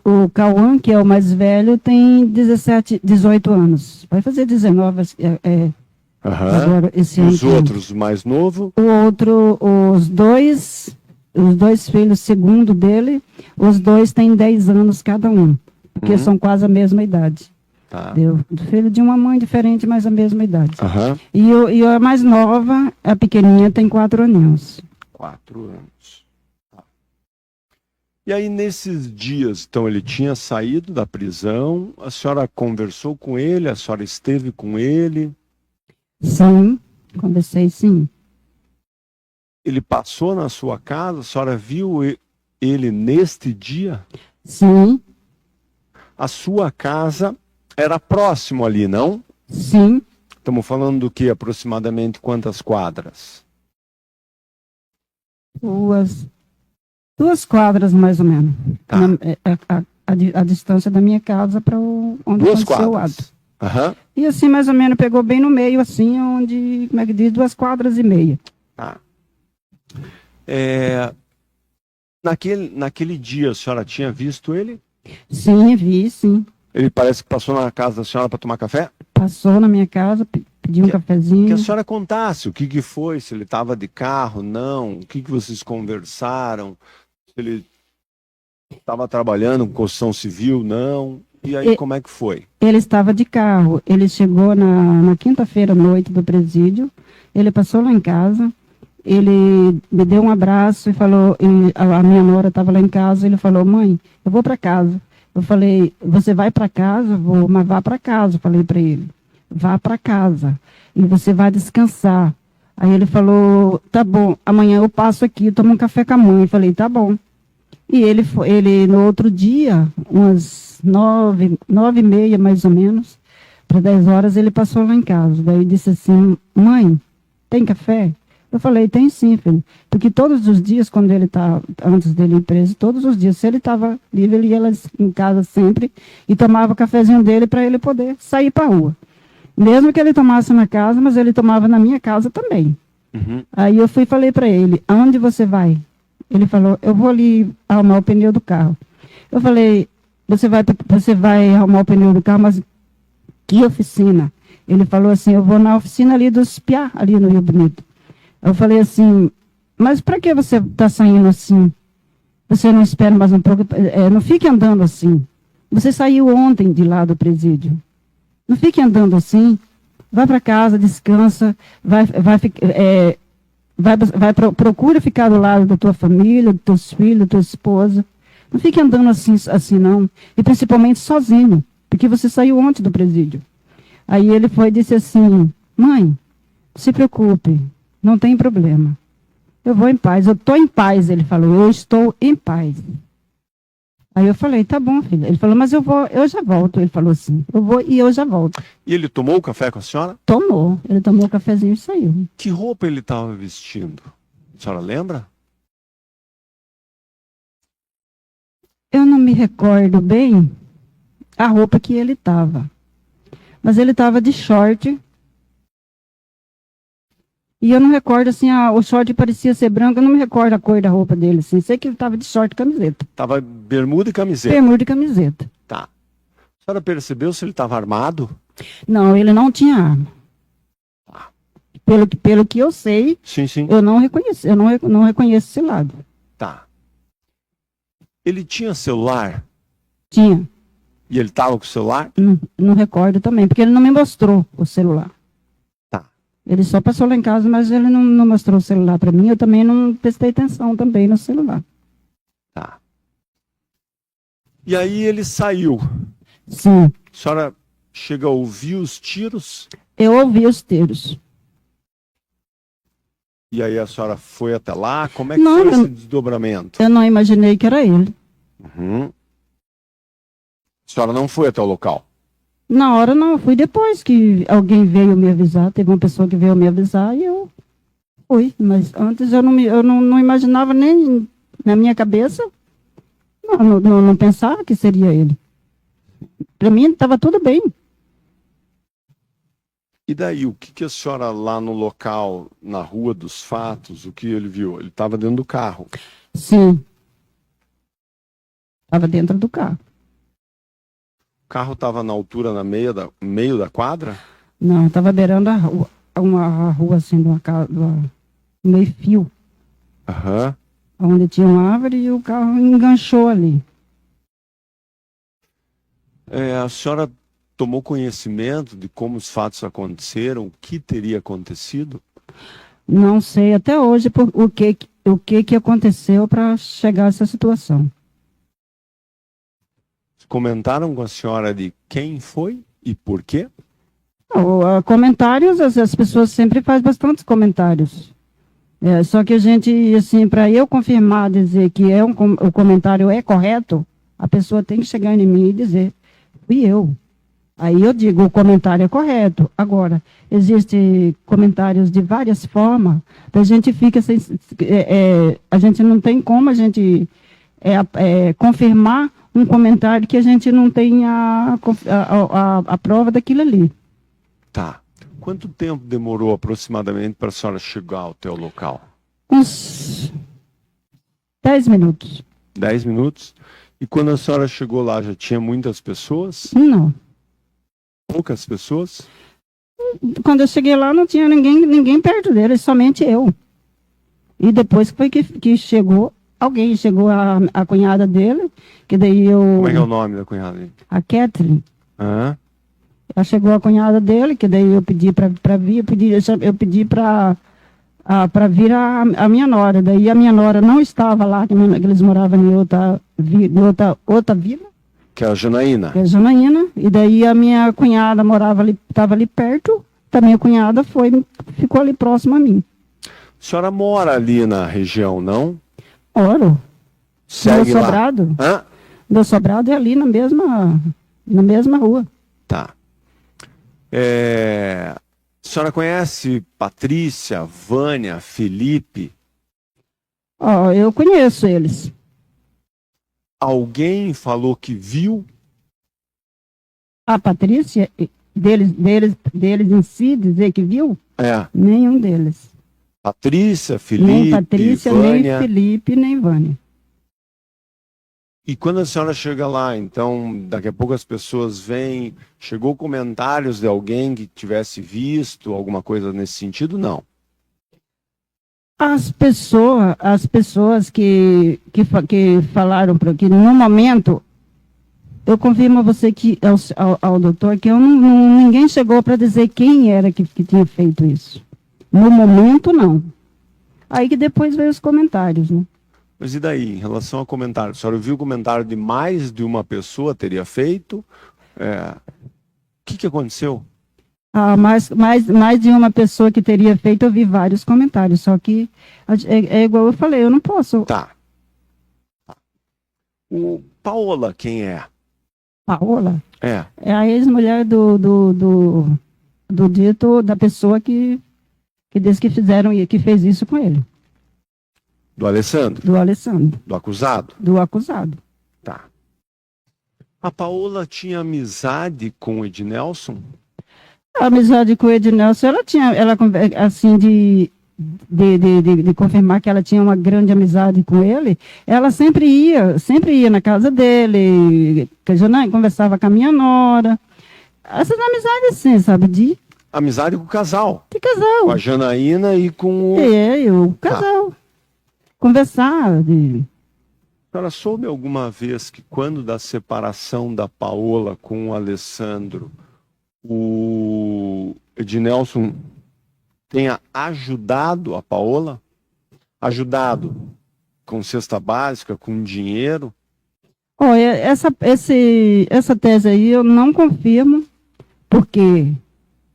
O Cauã, que é o mais velho, tem 18 anos. Vai fazer 19 Aham. agora, esse ano. Os outros, mais novo? O outro, os dois filhos, segundo dele, os 2 têm 10 anos cada um. Porque são quase a mesma idade. Tá. Deu. Filho de uma mãe diferente, mas a mesma idade. Aham. E a mais nova, a pequenininha, tem 4 aninhos. 4 anos. Tá. E aí, nesses dias, então, ele tinha saído da prisão, a senhora conversou com ele, a senhora esteve com ele, Sim, conversei sim. ele passou na sua casa, a senhora viu ele neste dia? Sim, A sua casa era próximo ali, não? sim. Estamos falando do que? Aproximadamente quantas quadras? 2 quadras, mais ou menos. Tá. A distância da minha casa para onde 2 aconteceu o quadras. ato. Aham. E assim, mais ou menos, pegou bem no meio, assim, onde, como é que diz, 2 quadras e meia. Tá. Naquele dia, a senhora tinha visto ele? Sim, vi, sim. Ele parece que passou na casa da senhora para tomar café? Passou na minha casa, pediu um Que cafezinho. a senhora contasse o que foi, se ele estava de carro, não, o que vocês conversaram, se ele estava trabalhando com construção civil, não. E aí, como é que foi? Ele estava de carro. Ele chegou na quinta-feira à noite do presídio. Ele passou lá em casa. Ele me deu um abraço e falou, a minha nora estava lá em casa, ele falou, mãe, eu vou para casa. Eu falei, você vai para casa? Vou, mas vá para casa, eu falei para ele. Vá para casa e você vai descansar. Aí ele falou, tá bom, amanhã eu passo aqui, tomo um café com a mãe. Eu falei, tá bom. E ele no outro dia, umas 9h30 mais ou menos, para 10 horas, ele passou lá em casa. Daí disse assim, mãe, tem café? Eu falei, tem sim, filho. Porque todos os dias, quando ele tá, antes dele ir preso, todos os dias, se ele estava livre, ele ia lá em casa sempre e tomava o cafezinho dele para ele poder sair para a rua. Mesmo que ele tomasse na casa, mas ele tomava na minha casa também. Uhum. Aí eu fui e falei para ele, aonde você vai? Ele falou, eu vou ali arrumar o pneu do carro. Eu falei, você vai arrumar o pneu do carro, mas que oficina? Ele falou assim, eu vou na oficina ali dos Piá, ali no Rio Bonito. Eu falei assim, mas para que você está saindo assim? Você não espera mais um pouco? Não fique andando assim. Você saiu ontem de lá do presídio. Não fique andando assim. Vai para casa, descansa, procura ficar do lado da tua família, dos teus filhos, da tua esposa. Não fique andando assim não. E principalmente sozinho, porque você saiu ontem do presídio. Aí ele foi e disse assim, mãe, não se preocupe, não tem problema. Eu vou em paz, eu estou em paz, ele falou, eu estou em paz. Aí eu falei, tá bom, filho. Ele falou, mas eu já volto. Ele falou assim, eu vou e eu já volto. E ele tomou o café com a senhora? Tomou, ele tomou o cafezinho e saiu. Que roupa ele estava vestindo? A senhora lembra? Eu não me recordo bem a roupa que ele estava. Mas ele estava de short. E eu não recordo, assim, o short parecia ser branco, eu não me recordo a cor da roupa dele, assim. Sei que ele estava de short e camiseta. Tava bermuda e camiseta. Bermuda e camiseta. Tá. A senhora percebeu se ele estava armado? Não, ele não tinha arma. Pelo que eu sei, Sim, sim. eu não reconheço esse lado. Tá. Ele tinha celular? Tinha. E ele estava com o celular? Não recordo também, porque ele não me mostrou o celular. Tá. Ele só passou lá em casa, mas ele não mostrou o celular para mim. Eu também não prestei atenção também no celular. Tá. E aí ele saiu. Sim, A senhora chega a ouvir os tiros? eu ouvi os tiros. E aí a senhora foi até lá? Como é que Não, foi eu- esse desdobramento? Eu não imaginei que era ele. Uhum. A senhora não foi até o local? Na hora não, eu fui depois que alguém veio me avisar. Teve uma pessoa que veio me avisar e eu fui. Mas antes eu não imaginava nem na minha cabeça. Não pensava que seria ele. Para mim estava tudo bem. E daí, o que a senhora lá no local, na Rua dos Fatos, o que ele viu? Ele estava dentro do carro. Sim. Estava dentro do carro. O carro estava na altura, meio da quadra? Não, estava beirando a rua. Uma rua assim, de uma casa, meio fio. Aham. Onde tinha uma árvore e o carro enganchou ali. A senhora tomou conhecimento de como os fatos aconteceram, o que teria acontecido? Não sei até hoje o que aconteceu para chegar a essa situação. Comentaram com a senhora de quem foi e por quê? Comentários, as pessoas sempre fazem bastantes comentários. Só que a gente, assim, para eu confirmar, dizer que o comentário é correto, a pessoa tem que chegar em mim e dizer, fui eu. Aí eu digo, o comentário é correto. Agora, existem comentários de várias formas, a gente fica sem, a gente não tem como a gente confirmar um comentário que a gente não tem a prova daquilo ali. Tá. Quanto tempo demorou aproximadamente para a senhora chegar ao teu local? Uns 10 minutos. 10 minutos? E quando a senhora chegou lá, já tinha muitas pessoas? Não. Poucas pessoas? Quando eu cheguei lá, não tinha ninguém perto dele, somente eu. E depois foi que chegou alguém, chegou a cunhada dele, que daí eu... Como é que é o nome da cunhada dele? A Kathleen. Hã? Ela chegou a cunhada dele, que daí eu pedi para vir, eu pedi para vir a minha nora. Daí a minha nora não estava lá, que eles moravam em outra vila, Que é a Janaína. que é Janaína. E daí a minha cunhada estava ali perto, também a cunhada ficou ali próxima a mim. A senhora mora ali na região, não? Oro. Segue Meu lá. sobrado. Hã? Meu sobrado é ali na mesma rua. Tá. A senhora conhece Patrícia, Vânia, Felipe? Eu conheço eles. Alguém falou que viu? A Patrícia, deles em si, dizer que viu? Nenhum deles. Patrícia, Felipe, Nem Patrícia, Vânia. nem Felipe, nem Vânia. E quando a senhora chega lá, então, daqui a pouco as pessoas vêm, chegou comentários de alguém que tivesse visto, alguma coisa nesse sentido? Não. As pessoas que falaram que no momento, eu confirmo a você que ao doutor que ninguém chegou para dizer quem era que tinha feito isso. No momento, não. Aí que depois veio os comentários, né? Mas e daí, em relação a comentário? A senhora viu o comentário de mais de uma pessoa teria feito? O que aconteceu? Mais de uma pessoa que teria feito, eu vi vários comentários, só que é igual eu falei, eu não posso. Tá. O Paola, quem é? Paola? É. É a ex-mulher do dito, da pessoa que disse que que fez isso com ele. Do Alessandro? Do Alessandro. Do acusado? Do acusado. Tá. A Paola tinha amizade com o Ednelson? A amizade com o Ednelson, ela assim, de confirmar que ela tinha uma grande amizade com ele, ela sempre ia na casa dele, conversava com a minha nora. Essas amizades assim, sabe, Amizade com o casal? De casal. Com a Janaína e com o... O casal. Conversar. A senhora soube alguma vez que quando da separação da Paola com o Alessandro, o Ednelson tenha ajudado a Paola? Ajudado com cesta básica, com dinheiro? Olha, essa tese aí eu não confirmo, porque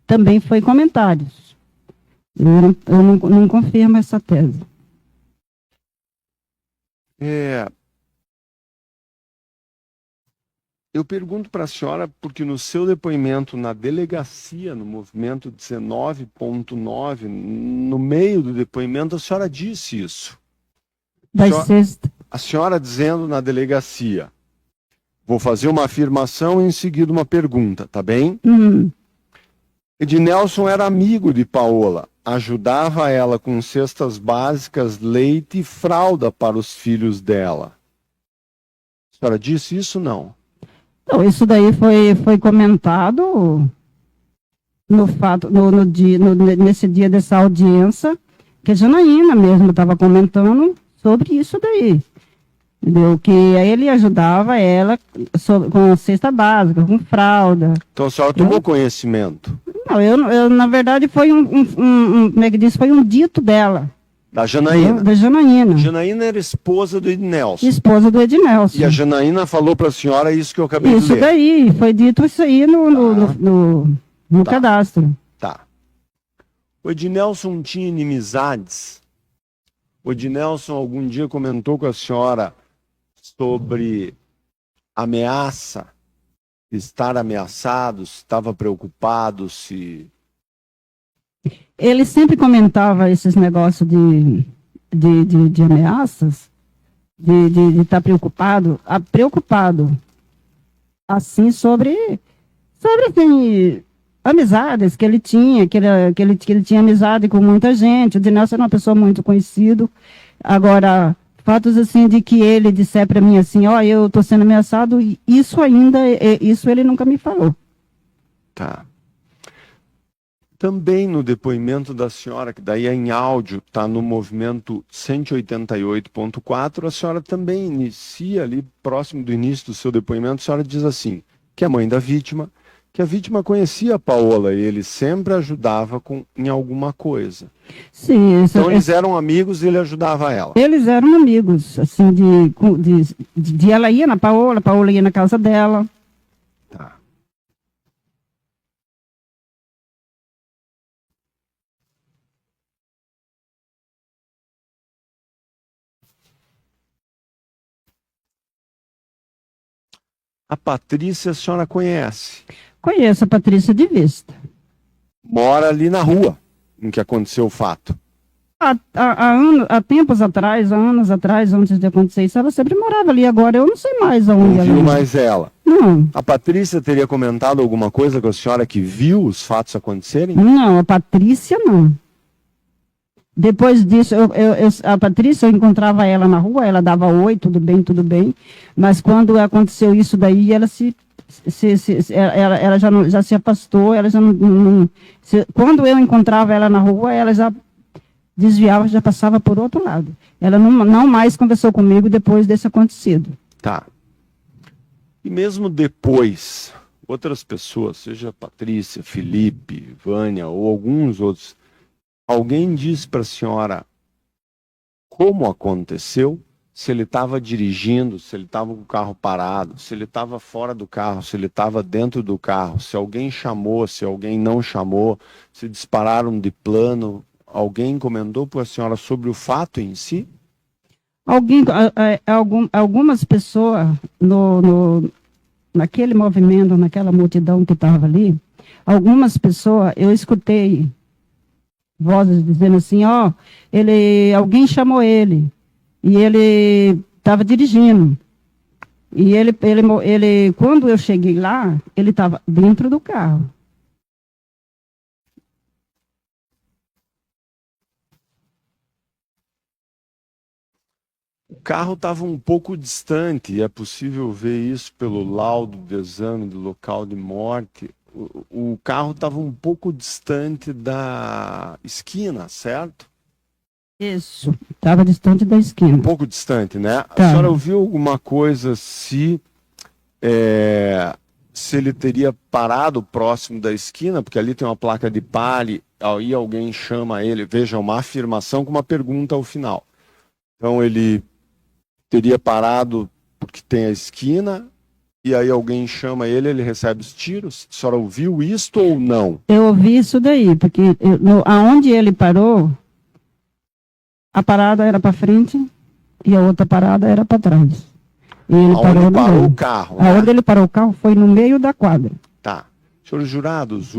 também foi comentários. Eu não confirmo essa tese. Eu pergunto para a senhora, porque no seu depoimento na delegacia, no movimento 19.9, no meio do depoimento, a senhora disse isso. A senhora dizendo na delegacia, vou fazer uma afirmação e em seguida uma pergunta, tá bem? Ednelson era amigo de Paola, ajudava ela com cestas básicas, leite e fralda para os filhos dela. A senhora disse isso, não? Então, isso daí foi comentado nesse dia dessa audiência, que a Janaína mesmo estava comentando sobre isso daí. Entendeu? Que aí ele ajudava ela com cesta básica, com fralda. Então a senhora tomou conhecimento? Não, eu na verdade foi como é que diz? Foi um dito dela. Da Janaína? Da Janaína. Janaína era esposa do Ednelson. Esposa do Ednelson. E a Janaína falou para a senhora isso que eu acabei de ler. Isso daí, foi dito isso aí no cadastro. Tá. O Ednelson tinha inimizades? O Ednelson algum dia comentou com a senhora sobre ameaça, estar ameaçado, se estava preocupado, se... Ele sempre comentava esses negócios de ameaças, de estar preocupado, assim, sobre assim, amizades que ele tinha, que ele tinha amizade com muita gente. O Ednelson era uma pessoa muito conhecida. Agora, fatos assim de que ele disser para mim assim, ó, eu estou sendo ameaçado, isso ele nunca me falou. Tá. Também no depoimento da senhora, que daí é em áudio, está no movimento 188.4, a senhora também inicia ali, próximo do início do seu depoimento, a senhora diz assim, que é mãe da vítima, que a vítima conhecia a Paola e ele sempre ajudava em alguma coisa. Sim, então eles eram amigos e ele ajudava ela. Eles eram amigos, assim, de ela ia na Paola, a Paola ia na casa dela. Tá. A Patrícia a senhora conhece? Conheço a Patrícia de vista. Mora ali na rua em que aconteceu o fato. Há tempos atrás, há anos atrás, antes de acontecer isso, ela sempre morava ali. Agora eu não sei mais aonde ela... Não viu mais ela? Não. A Patrícia teria comentado alguma coisa com a senhora que viu os fatos acontecerem? Não, a Patrícia não. Depois disso, a Patrícia, eu encontrava ela na rua, ela dava oi, tudo bem. Mas quando aconteceu isso daí, ela ela já se afastou, ela já não quando eu encontrava ela na rua, ela já desviava, já passava por outro lado. Ela não mais conversou comigo depois desse acontecido. Tá. E mesmo depois, outras pessoas, seja Patrícia, Felipe, Vânia ou alguns outros, alguém disse para a senhora como aconteceu? Se ele estava dirigindo, se ele estava com o carro parado, se ele estava fora do carro, se ele estava dentro do carro, se alguém chamou, se alguém não chamou, se dispararam de plano, alguém comentou para a senhora sobre o fato em si? Algumas pessoas naquele movimento, naquela multidão que estava ali, algumas pessoas, eu escutei vozes dizendo assim, ó, alguém chamou ele. E ele estava dirigindo. E ele, quando eu cheguei lá, ele estava dentro do carro. O carro estava um pouco distante, e é possível ver isso pelo laudo de exame do local de morte. O carro estava um pouco distante da esquina, certo? Isso. Estava distante da esquina. Um pouco distante, né? A Tá. senhora ouviu alguma coisa se ele teria parado próximo da esquina? Porque ali tem uma placa de pare, aí alguém chama ele. Veja, uma afirmação com uma pergunta ao final. Então ele teria parado porque tem a esquina, e aí alguém chama ele, ele recebe os tiros. A senhora ouviu isto ou não? Eu ouvi isso daí, porque aonde ele parou, a parada era para frente e a outra parada era para trás. E ele parou Aonde no parou meio. o carro, né? Aonde ele parou o carro foi no meio da quadra. Tá. Senhores jurados,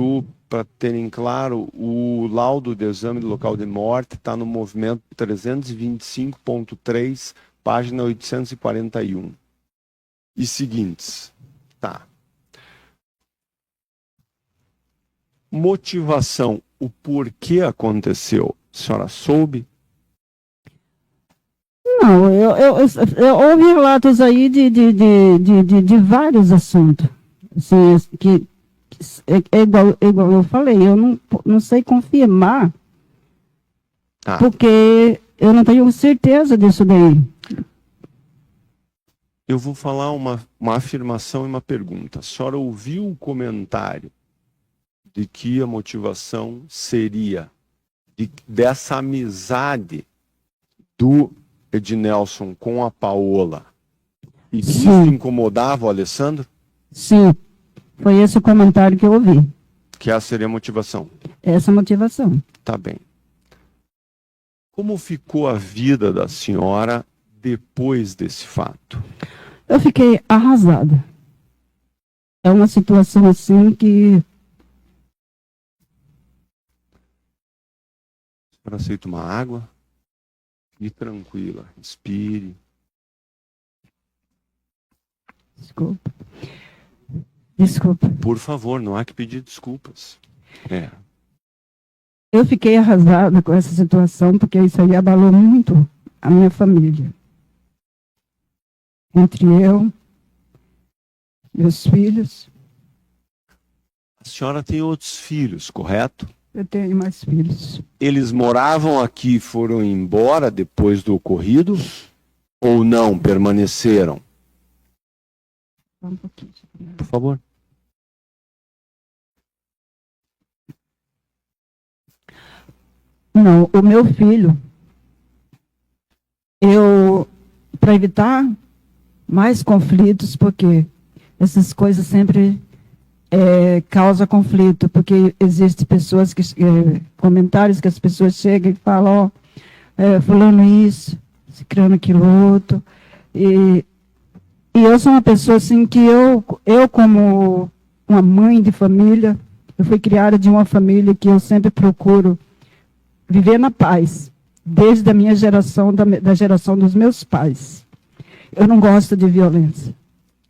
para terem claro, o laudo de exame do local de morte está no movimento 325.3, página 841. E seguintes. Tá. Motivação, o porquê aconteceu, a senhora soube? Não, eu ouvi relatos aí de vários assuntos. Assim, que é igual eu falei, eu não sei confirmar, Tá. porque eu não tenho certeza disso daí. Eu vou falar uma afirmação e uma pergunta. A senhora ouviu o comentário de que a motivação seria dessa amizade do Ednelson com a Paola, e que isso Sim. incomodava o Alessandro? Sim, foi esse o comentário que eu ouvi. Que essa seria a motivação. Essa motivação. Tá bem. Como ficou a vida da senhora depois desse fato? Eu fiquei arrasada. É uma situação assim que A senhora aceita uma água? Fique tranquila, respire. Desculpa. Por favor, não há que pedir desculpas. Eu fiquei arrasada com essa situação, porque isso aí abalou muito a minha família. Entre eu, meus filhos, A senhora tem outros filhos, correto? eu tenho mais filhos. Eles moravam aqui e foram embora depois do ocorrido? Ou não, permaneceram? Só um pouquinho. Por favor. Não, o meu filho, para evitar mais conflitos, porque essas coisas sempre causam conflito, porque existem pessoas comentários que as pessoas chegam e falam, fulano isso, ciclano aquilo outro, e eu sou uma pessoa assim que eu como uma mãe de família, eu fui criada de uma família que eu sempre procuro viver na paz, desde a minha geração, da geração dos meus pais. Eu não gosto de violência.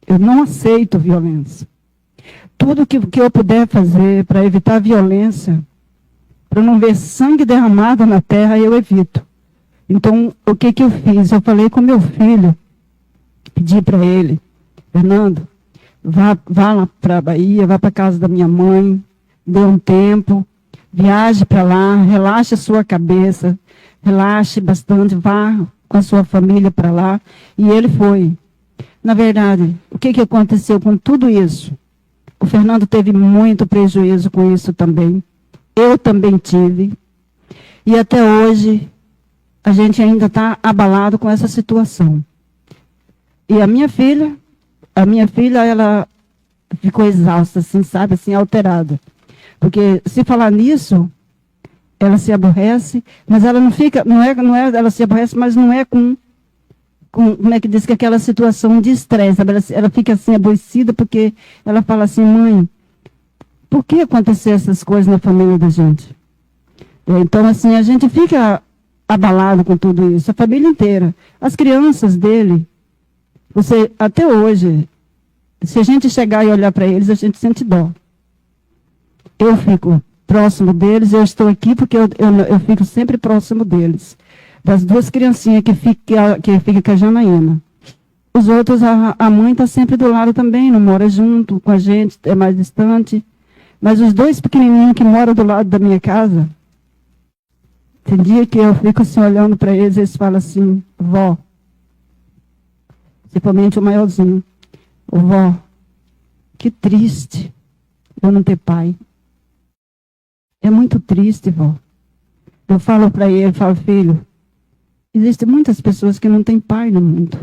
Eu não aceito violência. Tudo que eu puder fazer para evitar violência, para não ver sangue derramado na terra, eu evito. Então, o que eu fiz? Eu falei com meu filho, pedi para ele, Fernando, vá lá para a Bahia, vá para a casa da minha mãe, dê um tempo, viaje para lá, relaxe a sua cabeça, relaxe bastante, vá com a sua família para lá. E ele foi. Na verdade, o que aconteceu com tudo isso? O Fernando teve muito prejuízo com isso também. Eu também tive. E até hoje, a gente ainda está abalado com essa situação. E a minha filha, ela ficou exausta, assim, sabe, assim, alterada. Porque se falar nisso, ela se aborrece, mas ela não fica, ela se aborrece, mas não é com como é que diz, que aquela situação de estresse, ela fica assim aborrecida, porque ela fala assim, mãe, por que aconteceu essas coisas na família da gente? Então, assim, a gente fica abalado com tudo isso, a família inteira. As crianças dele, até hoje, se a gente chegar e olhar para eles, a gente sente dó. Eu fico próximo deles, eu estou aqui porque eu fico sempre próximo deles. Das duas criancinhas que fica com a Janaína. Os outros, a mãe está sempre do lado também, não mora junto com a gente, é mais distante. Mas os dois pequenininhos que moram do lado da minha casa, Tem dia que eu fico assim olhando para eles e eles falam assim, vó, principalmente o maiorzinho, vó, que triste eu não ter pai. É muito triste, vó. Eu falo para ele, falo, filho, existem muitas pessoas que não têm pai no mundo.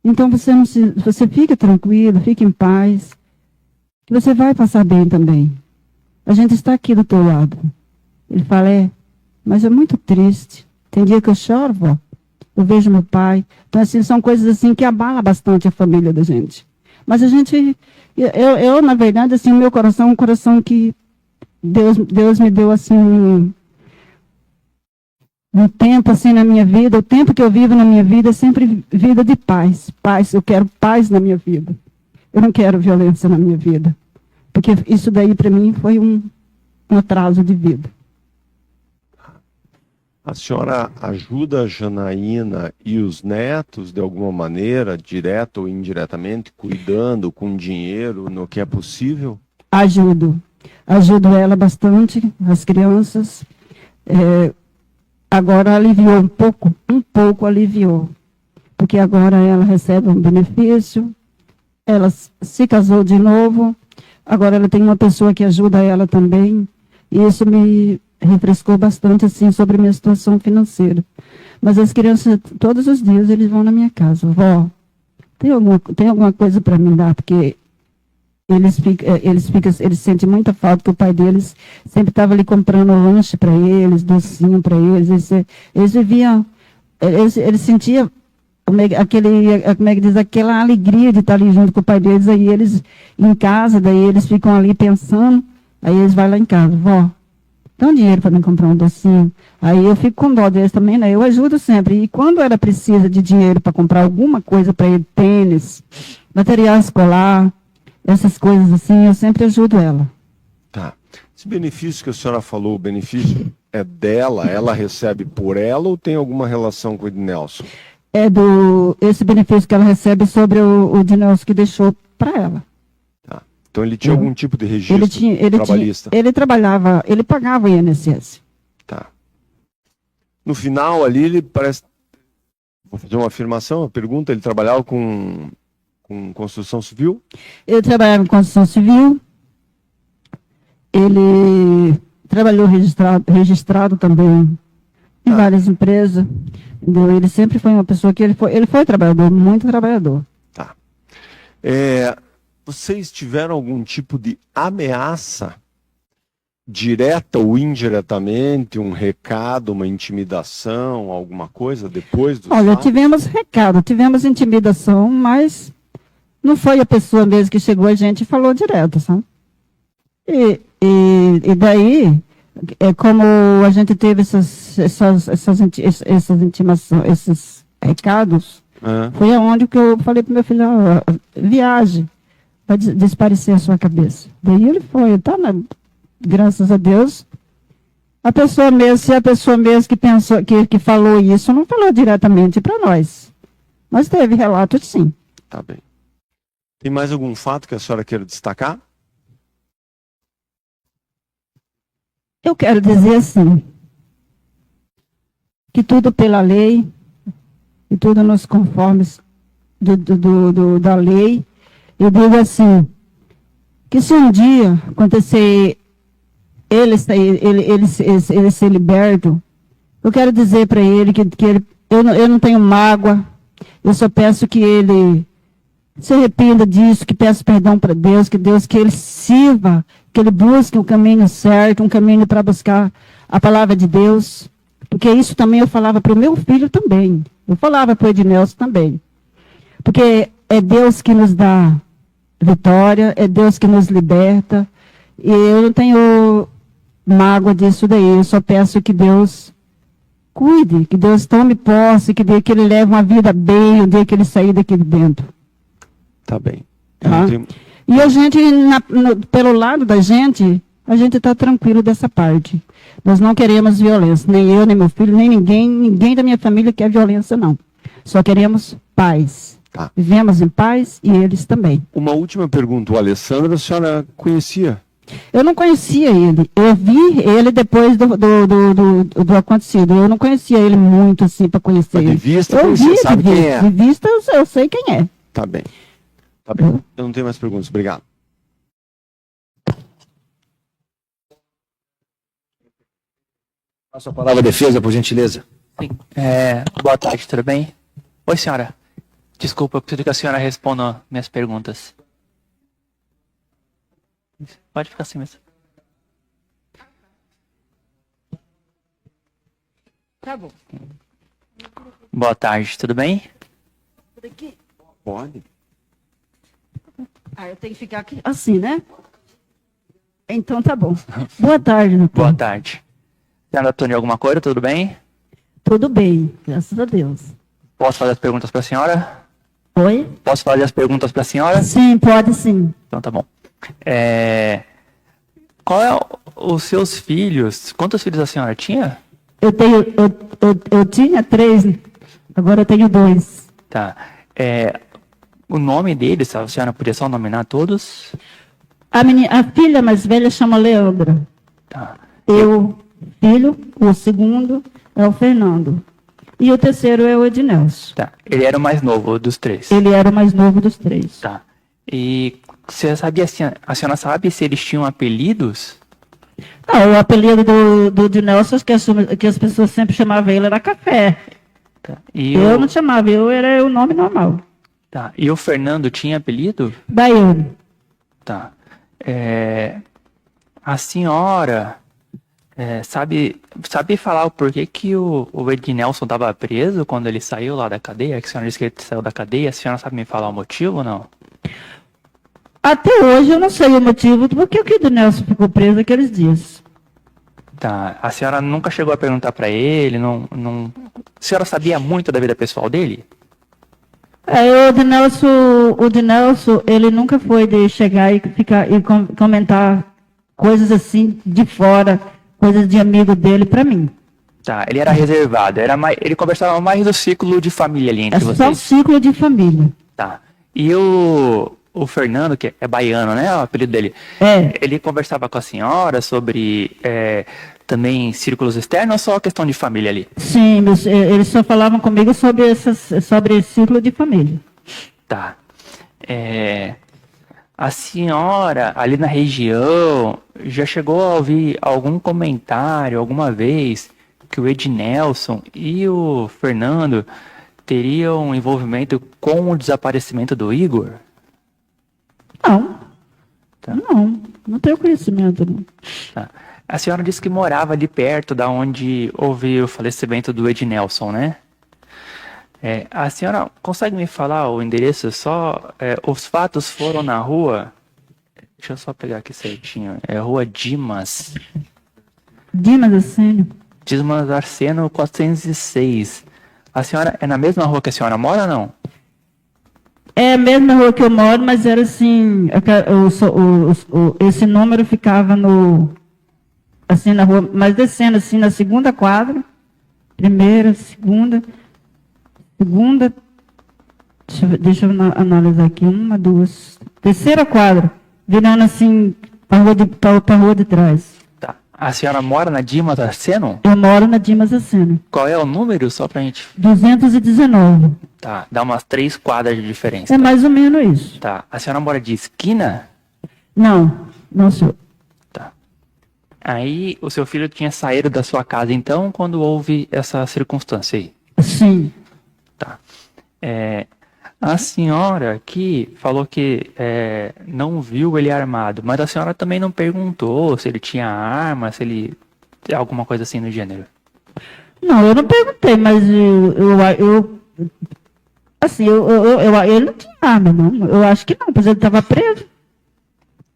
Então você fica tranquilo, fica em paz, que você vai passar bem também. A gente está aqui do teu lado. Ele fala, mas é muito triste. Tem dia que eu choro, vó. Eu vejo meu pai. Então, assim, são coisas assim que abalam bastante a família da gente. Mas a gente, eu na verdade, assim, o meu coração é um coração que Deus me deu, assim, um tempo, assim, na minha vida. O tempo que eu vivo na minha vida é sempre vida de paz. Paz, eu quero paz na minha vida. Eu não quero violência na minha vida. Porque isso daí, para mim, foi um atraso de vida. A senhora ajuda a Janaína e os netos, de alguma maneira, direta ou indiretamente, cuidando com dinheiro no que é possível? Ajudo ela bastante, as crianças. Agora aliviou um pouco aliviou. Porque agora ela recebe um benefício, ela se casou de novo, agora ela tem uma pessoa que ajuda ela também, e isso me refrescou bastante, assim, sobre a minha situação financeira. Mas as crianças, todos os dias, eles vão na minha casa. Vó, tem alguma coisa para me dar? Porque eles sentem muita falta, que o pai deles sempre estava ali comprando lanche para eles, docinho para eles. Eles viviam, eles sentiam aquela alegria de estar ali junto com o pai deles. Aí eles, em casa, daí eles ficam ali pensando, aí eles vão lá em casa. Vó, dá um dinheiro para me comprar um docinho. Aí eu fico com dó deles também, né? Eu ajudo sempre. E quando ela precisa de dinheiro para comprar alguma coisa para ele, tênis, material escolar, essas coisas assim, eu sempre ajudo ela. Tá. Esse benefício que a senhora falou, o benefício é dela, ela recebe por ela ou tem alguma relação com o Ednelson? Esse benefício que ela recebe sobre o Ednelson que deixou para ela. Então ele tinha algum tipo de registro trabalhista? Ele trabalhava, ele pagava o INSS. Tá. No final ali, ele parece... Vou fazer uma afirmação, uma pergunta. Ele trabalhava com construção civil? Ele trabalhava em construção civil. Ele trabalhou registrado também em várias empresas. Entendeu? Ele sempre foi uma pessoa que ele foi trabalhador, muito trabalhador. Tá. Vocês tiveram algum tipo de ameaça, direta ou indiretamente, um recado, uma intimidação, alguma coisa depois do Olha, fato? tivemos recado, tivemos intimidação, mas não foi a pessoa mesmo que chegou a gente e falou direto, sabe? E daí, como a gente teve essas intimações, esses recados, foi aonde que eu falei para meu filho, viaje. Vai desaparecer a sua cabeça. Daí ele foi, graças a Deus, se a pessoa mesmo que pensou, que falou isso, não falou diretamente para nós. Mas teve relato, sim. Tá bem. Tem mais algum fato que a senhora queira destacar? Eu quero dizer assim, que tudo pela lei, e tudo nos conformes da lei. Eu digo assim, que se um dia acontecer ele ser liberto, eu quero dizer para ele que eu não tenho mágoa, eu só peço que ele se arrependa disso, que peça perdão para Deus, que ele sirva, que ele busque um caminho certo, um caminho para buscar a palavra de Deus, porque isso também eu falava para o meu filho também, eu falava para o Ednelson também, porque é Deus que nos dá vitória, é Deus que nos liberta, e eu não tenho mágoa disso daí, eu só peço que Deus cuide, que Deus tome posse, que ele leve uma vida bem, o dia que ele sair daqui de dentro. Tá bem. Tá? E a gente, pelo lado da gente, a gente está tranquilo dessa parte. Nós não queremos violência, nem eu, nem meu filho, nem ninguém da minha família quer violência, não. Só queremos paz. Vivemos em paz e eles também. Uma última pergunta. O Alessandro, a senhora conhecia Eu não conhecia ele. Eu vi ele depois do acontecido. Eu não conhecia ele muito assim para conhecer Mas de ele. vista, Eu você vi sabe de quem vista. é. De vista eu sei quem é. Tá bem. Tá bem. Eu não tenho mais perguntas. Obrigado. Passa a palavra à defesa, por gentileza. Sim. Boa tarde, tudo bem? Oi, senhora. Desculpa, eu preciso que a senhora responda minhas perguntas. Pode ficar assim mesmo. Tá bom. Boa tarde, tudo bem? Por aqui. Pode. Ah, eu tenho que ficar aqui assim, né? Então tá bom. Boa tarde, doutor. Boa tarde. Senhora Tony, alguma coisa? Tudo bem? Tudo bem, graças a Deus. Posso fazer as perguntas para a senhora? Oi? Posso fazer as perguntas para a senhora? Sim, pode sim. Então tá bom. Qual é os seus filhos? Quantos filhos a senhora tinha? Eu tinha 3, agora eu tenho 2. Tá. O nome deles, a senhora podia só nominar todos? A filha mais velha chama Leandra. Tá. Filho, o segundo é o Fernando. E o terceiro é o Ednelson. Tá. Ele era o mais novo dos 3. Ele era o mais novo dos 3. Tá. E você sabia, a senhora sabe se eles tinham apelidos? Ah, o apelido do Ednelson, que as pessoas sempre chamavam ele, era Café. Tá. E Eu não chamava, era o nome normal. Tá. E o Fernando tinha apelido? Baiano. Tá. A senhora sabe falar o porquê que o Ednelson estava preso quando ele saiu lá da cadeia? Que a senhora disse que ele saiu da cadeia. A senhora sabe me falar o motivo ou não? Até hoje eu não sei o motivo do porquê que o Ednelson ficou preso aqueles dias. Tá. A senhora nunca chegou a perguntar pra ele? Não... A senhora sabia muito da vida pessoal dele? O Ednelson, ele nunca foi de chegar e ficar e comentar coisas assim de fora, coisas de amigo dele pra mim. Tá. Ele era reservado. Ele conversava mais do ciclo de família ali entre É vocês. só o ciclo de família. Tá. E o Fernando, que é baiano, né? O apelido dele. Ele conversava com a senhora sobre também círculos externos ou só questão de família ali? Sim, eles só falavam comigo sobre ciclo de família. Tá. A senhora, ali na região, já chegou a ouvir algum comentário alguma vez que o Ednelson e o Fernando teriam envolvimento com o desaparecimento do Igor? Não. Tá. Não tenho conhecimento. Não. Tá. A senhora disse que morava ali perto da onde houve o falecimento do Ednelson, né? A senhora consegue me falar o endereço só? Os fatos foram na rua... Deixa eu só pegar aqui certinho. É Rua Dimas. Dimas Arsênio. Dimas Arsênio 406. A senhora é na mesma rua que a senhora mora ou não? É a mesma rua que eu moro, mas era assim... esse número ficava assim na rua, mas descendo assim na segunda quadra. Primeira, segunda... Deixa eu analisar aqui. 1, 2... Terceira quadra. Virando assim para a rua de trás. Tá. A senhora mora na Dimas Arsênio? Eu moro na Dimas Arsênio. Qual é o número, só pra gente... 219. Tá. Dá umas 3 quadras de diferença. É mais ou menos isso. Tá. A senhora mora de esquina? Não, senhor. Tá. Aí o seu filho tinha saído da sua casa, então, quando houve essa circunstância aí? Sim. Tá. A senhora aqui falou que não viu ele armado, mas a senhora também não perguntou se ele tinha arma, se ele... alguma coisa assim no gênero. Não, eu não perguntei, mas ele não tinha arma, não. Eu acho que não, pois ele estava preso.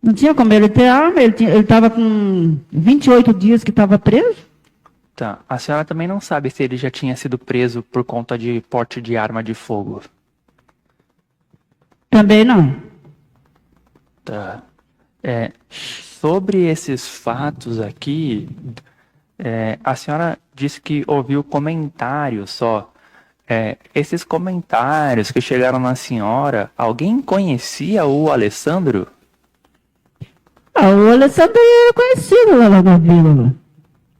Não tinha como ele ter arma, ele estava com 28 dias que estava preso. Tá. A senhora também não sabe se ele já tinha sido preso por conta de porte de arma de fogo. Também não. Tá. Sobre esses fatos aqui, a senhora disse que ouviu comentários só. Esses comentários que chegaram na senhora, alguém conhecia o Alessandro? O Alessandro é conhecido lá na vila.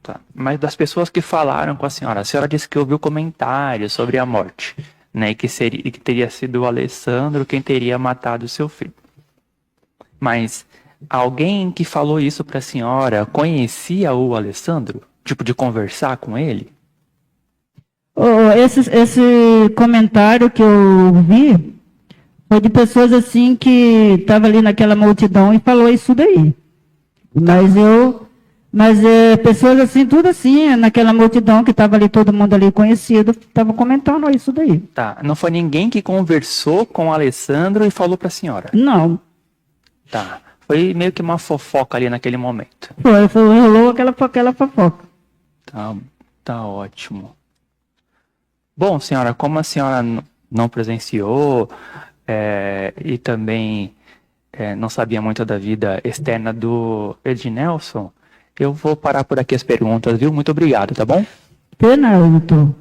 Tá. Mas das pessoas que falaram com a senhora disse que ouviu comentários sobre a morte, né? E que teria sido o Alessandro quem teria matado o seu filho. Mas alguém que falou isso para a senhora conhecia o Alessandro? Tipo, de conversar com ele? Esse comentário que eu vi foi de pessoas assim que estavam ali naquela multidão e falou isso daí. Mas pessoas assim, tudo assim, naquela multidão que estava ali, todo mundo ali conhecido, estavam comentando isso daí. Tá. Não foi ninguém que conversou com o Alessandro e falou para a senhora? Não. Tá. Foi meio que uma fofoca ali naquele momento. Rolou aquela fofoca. Tá ótimo. Bom, senhora, como a senhora não presenciou e também não sabia muito da vida externa do Ednelson, eu vou parar por aqui as perguntas, viu? Muito obrigado, tá bom? Penalto.